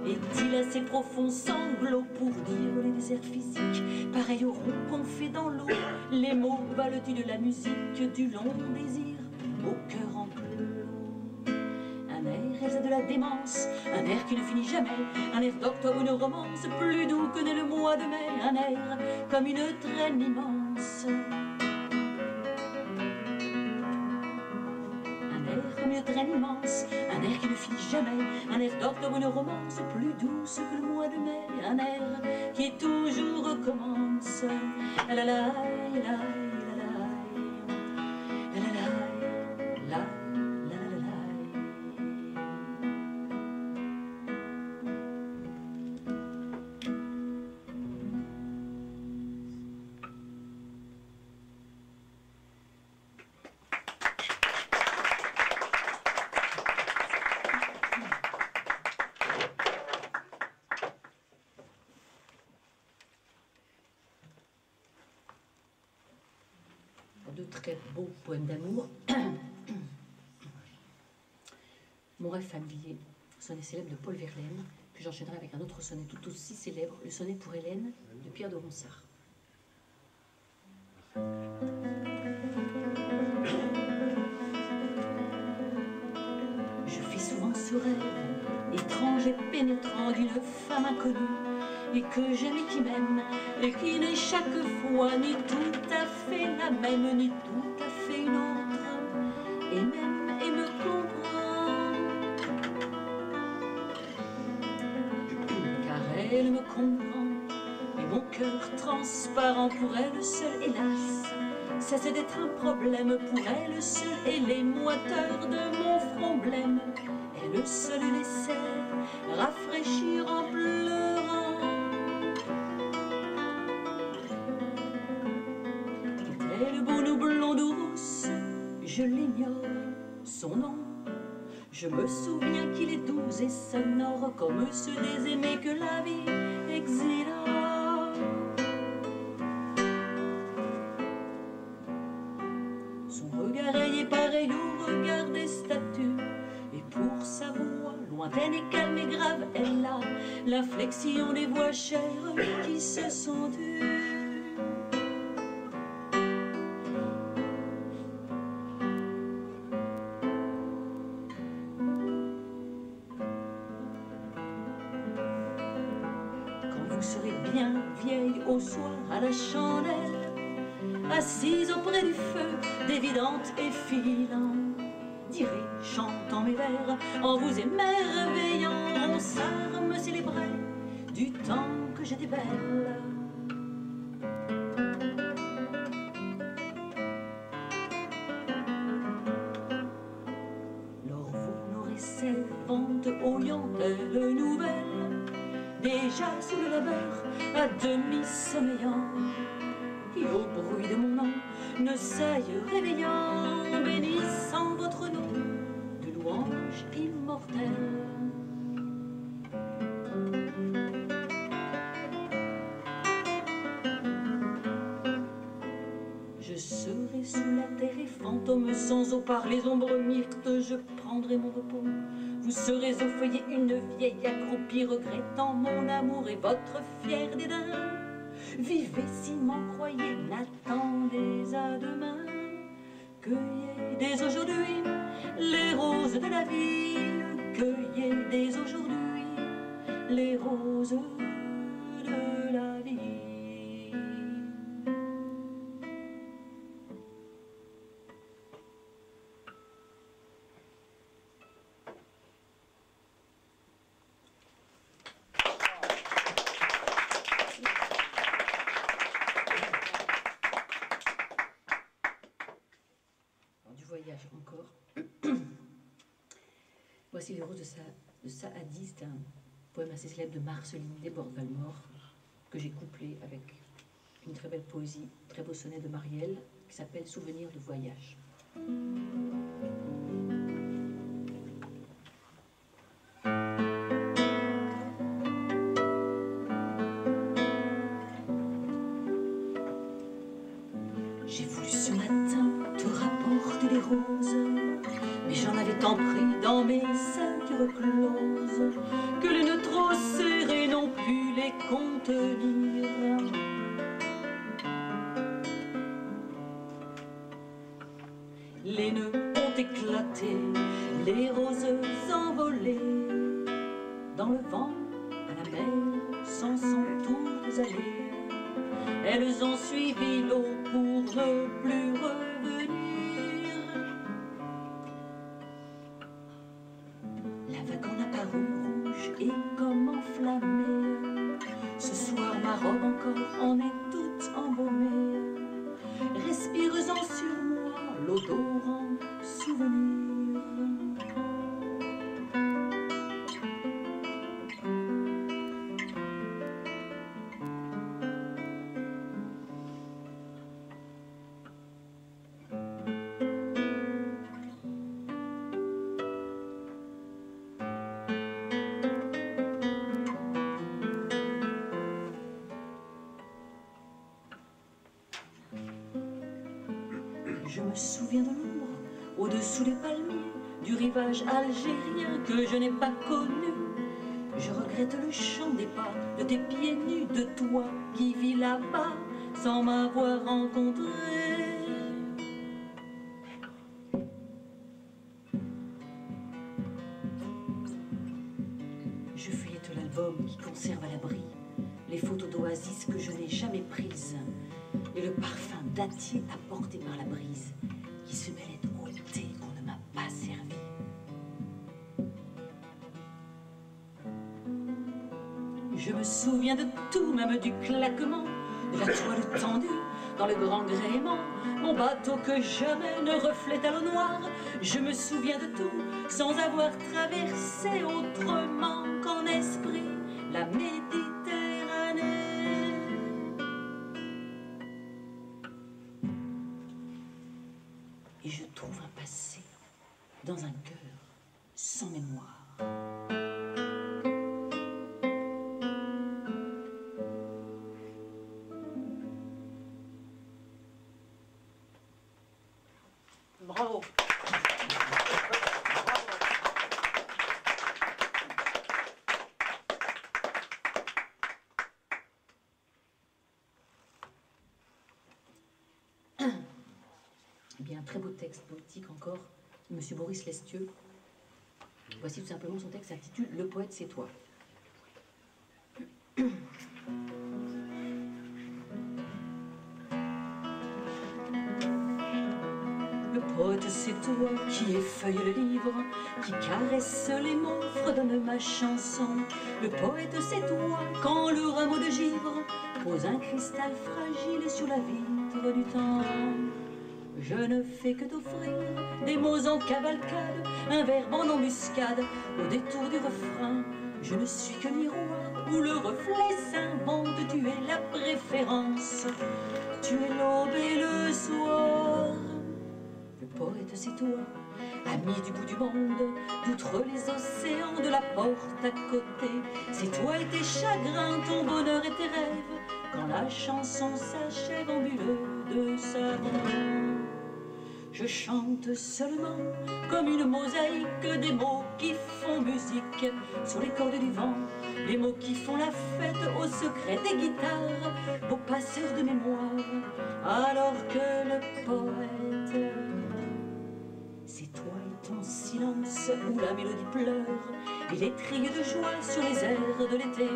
Est-il assez profond sanglot pour dire les déserts physiques, pareil au rond qu'on fait dans l'eau, les mots valent-ils de la musique, du long désir au cœur enclos. Un air Thérèse de la démence, un air qui ne finit jamais, un air d'octobre, une romance, plus doux que n'est le mois de mai, un air comme une traîne immense. Un air comme une traîne immense, un air qui ne finit jamais, un air d'octobre, une romance, plus douce que le mois de mai, un air qui toujours recommence. La la la la. De très beaux poèmes d'amour. Mon rêve familier, sonnet célèbre de Paul Verlaine, puis j'enchaînerai avec un autre sonnet tout aussi célèbre, le sonnet pour Hélène de Pierre de Ronsard. Je fais souvent ce rêve, étrange et pénétrant d'une femme inconnue, et que j'aime et qui m'aime, et qui n'est chaque fois ni tout à fait la même, ni tout à fait une autre, et même et me comprend. Car elle me comprend, et mon cœur transparent pour elle seule, hélas, cesse d'être un problème pour elle seule, et les moiteurs de mon front blême, elle seule laissait rafraîchir en pleurant. Le beau nous blonde ou rousse, je l'ignore, son nom. Je me souviens qu'il est doux et sonore, comme ceux des aimés que la vie exila. Son regard rayé pareil au regard des statues, et pour sa voix lointaine et calme et grave, elle a l'inflexion des voix chères qui se sont tues. Vous serez bien vieille au soir à la chandelle, assise auprès du feu, dévidente et filant, direz, chantant mes vers, en vous émerveillant, Ronsard me célébrait du temps que j'étais belle. Lors vous n'aurez servante aux liantelles nouvelles, déjà sous le labeur, à demi sommeillant, et au bruit de mon nom, ne s'aille réveillant, bénissant votre nom de louange immortelle. Je serai sous la terre et fantôme, sans eau par les ombres myrtes, je prendrai mon repos. Vous serez au feuillet une vieille accroupie, regrettant mon amour et votre fier dédain. Vivez si m'en croyez, n'attendez à demain. Cueillez dès aujourd'hui les roses de la vie. Cueillez dès aujourd'hui les roses de la vie. Voyage encore. Voici les roses de Saadi, c'est un poème assez célèbre de Marceline Desbordes-Valmore que j'ai couplé avec une très belle poésie, très beau sonnet de Marielle qui s'appelle Souvenir de voyage. J'ai voulu ce matin te rapporter des roses, mais j'en avais tant pris dans mes ceintures closes que les nœuds trop serrés n'ont pu les contenir. Les nœuds ont éclaté, les roses envolées. Dans le vent, à la mer, s'en sont toutes allées. Elles ont suivi l'eau pour ne plus revenir. La vague en apparut rouge et comme enflammée. Ce soir ma robe encore en est toute embaumée. Respire-en sur moi l'odorant souvenir. Je me souviens de Londres, au-dessous des palmiers, du rivage algérien que je n'ai pas connu. Je regrette le chant des pas de tes pieds nus, de toi qui vis là-bas sans m'avoir rencontré. Je feuillette l'album qui conserve à l'abri les photos d'oasis que je n'ai jamais prises et le parfum dattier apporté par la brise qui se mêlait au thé qu'on ne m'a pas servi. Je me souviens de tout, même du claquement de la toile tendue dans le grand gréement, mon bateau que jamais ne reflète à l'eau noire. Je me souviens de tout, sans avoir traversé autrement qu'en esprit la Méditerranée. Et je trouve un passé dans un cœur sans mémoire. Bravo. Eh bien, un très beau texte poétique encore de M. Boris Lestieux. Voici tout simplement son texte s'intitule « Le poète, c'est toi ». Le poète, c'est toi qui effeuille le livre, qui caresse les mots, fredonne ma chanson. Le poète, c'est toi quand le rameau de givre pose un cristal fragile sur la vitre du temps. Je ne fais que t'offrir des mots en cavalcade, un verbe en embuscade, au détour du refrain. Je ne suis que miroir où le reflet s'invente. Tu es la préférence, tu es l'aube et le soir. Le poète, c'est toi, ami du bout du monde, d'outre les océans, de la porte à côté. C'est toi et tes chagrins, ton bonheur et tes rêves, quand la chanson s'achève en bulle de savon. Je chante seulement comme une mosaïque des mots qui font musique sur les cordes du vent, les mots qui font la fête au secret des guitares, beaux passeurs de mémoire, alors que le poète, c'est toi et ton silence où la mélodie pleure et les trilles de joie sur les airs de l'été.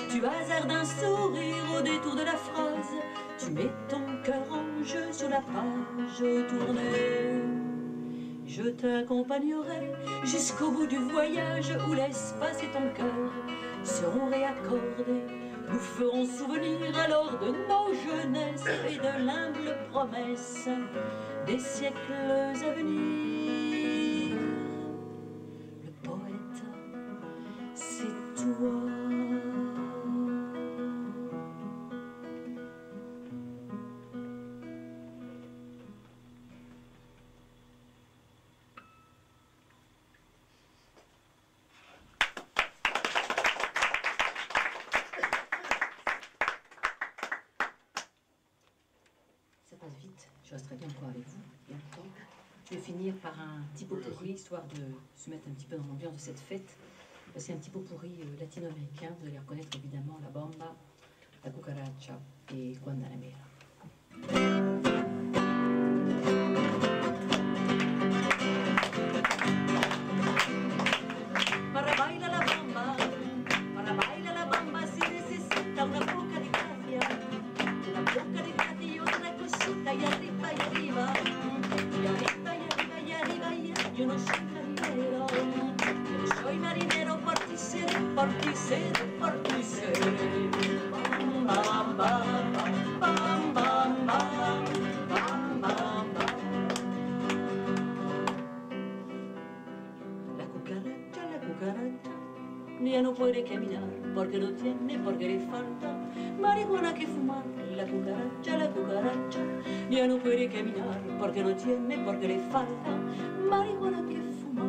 Tu hasardes un sourire au détour de la phrase, tu mets ton cœur en jeu sur la page tournée. Je t'accompagnerai jusqu'au bout du voyage où l'espace et ton cœur seront réaccordés. Nous ferons souvenir alors de nos jeunesses et de l'humble promesse des siècles à venir. Le poète, c'est toi. Vite, je resterai bien encore avec vous bien longtemps. Je vais finir par un petit pot pourri, histoire de se mettre un petit peu dans l'ambiance de cette fête. C'est un petit pot pourri latino-américain, vous allez reconnaître évidemment la bamba, la cucaracha et Guantanamera. arriba, y arriba, y arriba, yo no soy marinero, yo no soy marinero, por ti seré, por ti seré, por ti seré. Bam, bam, bam, bam, bam, bam, bam, bam, bam. La cucaracha, ya no puede caminar porque no tiene, porque le falta marihuana que fumar. La cucaracha, ya no puede caminar porque no tiene, porque le falta marihuana que fumar.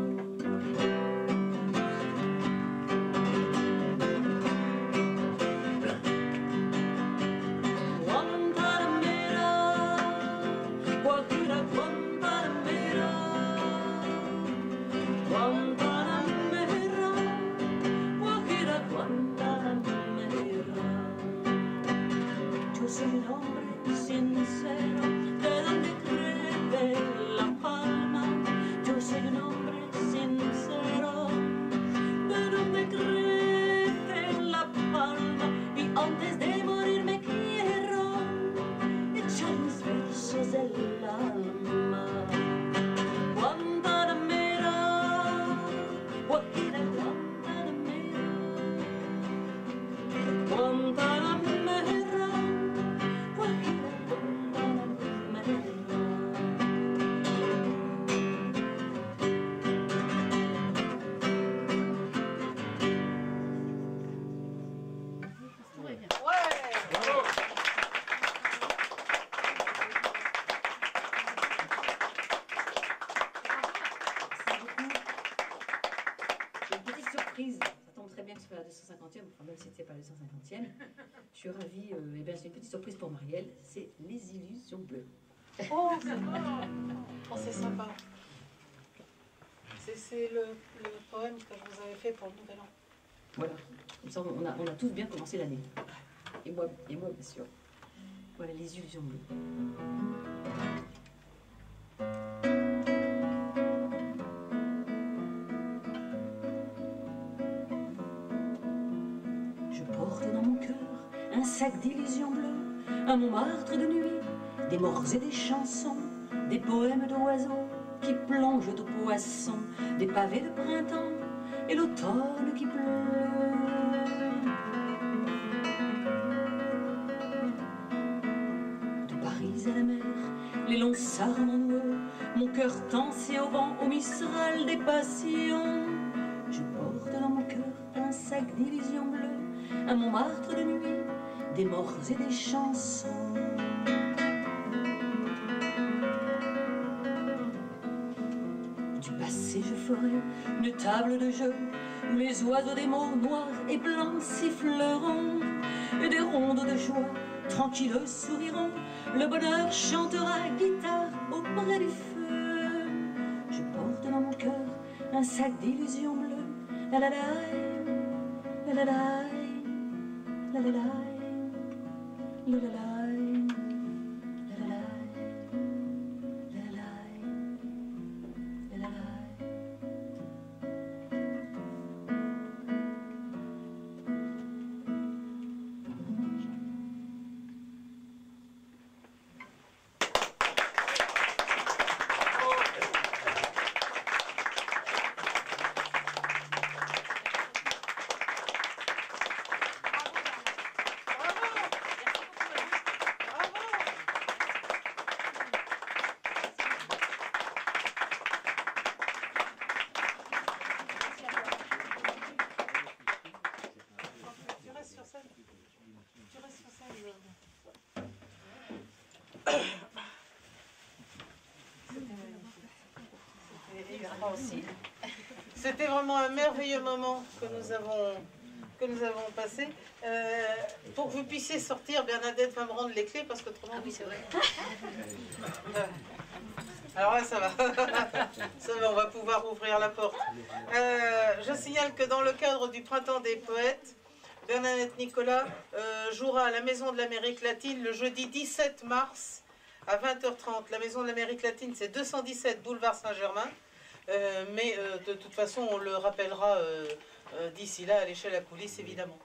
Guantanamera, Guajira, Guantanamera, Guantanamera, Guajira, Guantanamera. Yo soy un hombre sincero, de donde crece La Palma. Yo soy un hombre sincero, de donde crece La Palma. Y antes de morir me quiero echar mis versos del alma. Guantanamera, Guajira, Guantanamera, Guantanamera, Guajira, Guantanamera. J'ai une petite surprise, ça tombe très bien que ce soit la 250e, enfin même si c'était pas la 250e. Je suis ravie, eh bien c'est une petite surprise pour Marielle, c'est Les Illusions Bleues. Oh, c'est sympa. C'est le poème que je vous avais fait pour le Nouvel An. Voilà, comme ça on a tous bien commencé l'année. Et moi bien sûr. Voilà, Les Illusions Bleues. Je porte dans mon cœur un sac d'illusions bleues, un Montmartre de nuit, des morts et des chansons, des poèmes d'oiseaux qui plongent au poisson, des pavés de printemps et l'automne qui pleut. De Paris à la mer, les longs sarments noueux, mon cœur tensé au vent, au mistral des passions. Je porte dans mon cœur un sac d'illusions bleues, un Montmartre de nuit, des morts et des chansons. Du passé je ferai une table de jeu où les oiseaux des morts noirs et blancs siffleront, et des rondes de joie tranquilles souriront. Le bonheur chantera guitare auprès du feu. Je porte dans mon cœur un sac d'illusions bleues. La la la, la la la, la la la, la la la. C'était vraiment un merveilleux moment que nous avons passé. Pour que vous puissiez sortir, Bernadette va me rendre les clés parce que autrement... Ah oui, c'est vrai. Alors là, ça va. Ça va, on va pouvoir ouvrir la porte. Je signale que dans le cadre du Printemps des Poètes, Bernadette Nicolas jouera à la Maison de l'Amérique latine le jeudi 17 mars à 20h30. La Maison de l'Amérique latine, c'est 217 boulevard Saint-Germain. Mais de toute façon, on le rappellera d'ici là à l'échelle à coulisses, évidemment.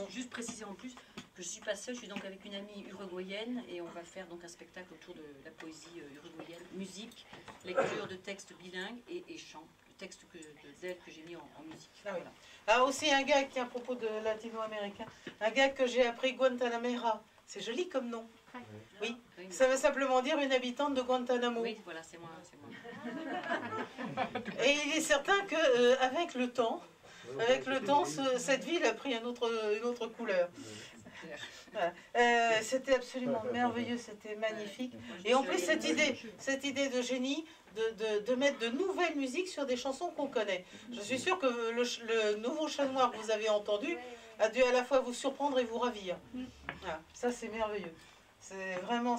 Juste préciser en plus, Je ne suis pas seule, je suis donc avec une amie uruguayenne et on va faire donc un spectacle autour de la poésie uruguayenne, musique, lecture de textes bilingues et chant, le texte d'elle que j'ai mis en musique. Ah, oui. Voilà. Ah, aussi un gag qui à propos de latino-américain, un gag que j'ai appris, Guantanamera. C'est joli comme nom. Oui, Oui, ça veut simplement dire une habitante de Guantanamo. oui, voilà, c'est moi. Et il est certain que avec le temps, cette ville a pris une autre couleur. Voilà. C'était absolument merveilleux, c'était magnifique. Et en plus, cette idée de génie de mettre de nouvelles musiques sur des chansons qu'on connaît. Je suis sûre que le nouveau Chat Noir que vous avez entendu a dû à la fois vous surprendre et vous ravir. Voilà. Ça, c'est merveilleux. C'était vraiment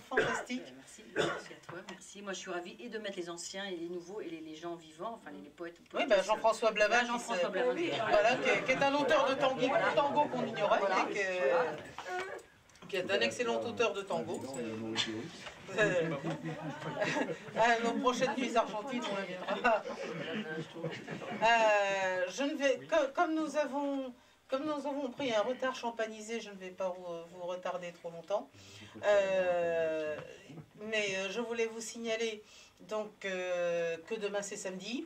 fantastique. Merci à toi, merci. Moi, je suis ravie et de mettre les anciens et les nouveaux et les gens vivants, enfin les poètes. Oui, ben Jean-François Blavin, voilà, qui est un auteur de tango qu'on ignorait, voilà. Qui est un excellent auteur de tango. À nos prochaines nuits argentines, on viendra. Comme nous avons pris un retard champanisé, je ne vais pas vous retarder trop longtemps. Mais je voulais vous signaler donc, que demain c'est samedi.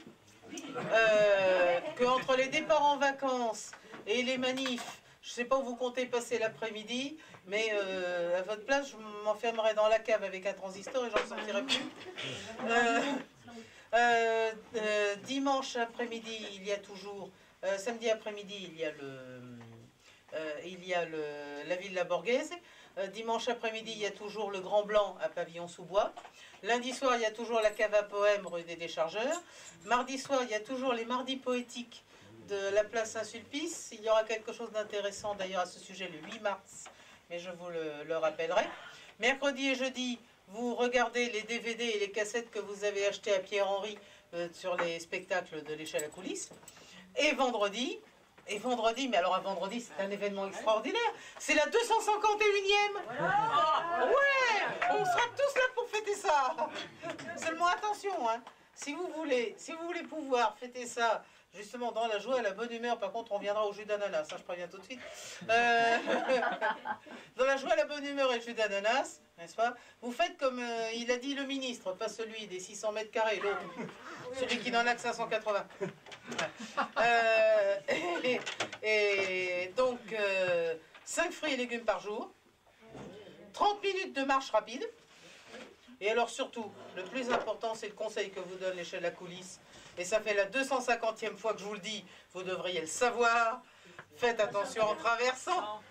Qu'entre les départs en vacances et les manifs, je ne sais pas où vous comptez passer l'après-midi, mais à votre place, je m'enfermerai dans la cave avec un transistor et j'en sortirai plus. Dimanche après-midi, il y a toujours... samedi après-midi, il y a la Villa Borghese. Dimanche après-midi, il y a toujours le Grand Blanc à Pavillon-sous-Bois. Lundi soir, il y a toujours la cave à poèmes rue des Déchargeurs. Mardi soir, il y a toujours les mardis poétiques de la place Saint-Sulpice. Il y aura quelque chose d'intéressant d'ailleurs à ce sujet le 8 mars, mais je vous le rappellerai. Mercredi et jeudi, vous regardez les DVD et les cassettes que vous avez achetées à Pierre-Henri sur les spectacles de l'échelle à coulisses. Et vendredi, mais alors un vendredi, c'est un événement extraordinaire. C'est la 251e. Ouais, on sera tous là pour fêter ça. Seulement attention, hein. Si vous voulez pouvoir fêter ça, justement dans la joie et la bonne humeur, par contre on viendra au jus d'ananas, ça je préviens tout de suite. Dans la joie, la bonne humeur et le jus d'ananas, n'est-ce pas? Vous faites comme il a dit le ministre, pas celui des 600 mètres carrés, l'autre, celui qui n'en a que 580. Et donc 5 fruits et légumes par jour, 30 minutes de marche rapide. Et alors surtout, le plus important, c'est le conseil que vous donne l'échelle à coulisses. Et ça fait la 250e fois que je vous le dis, vous devriez le savoir. Faites attention en traversant.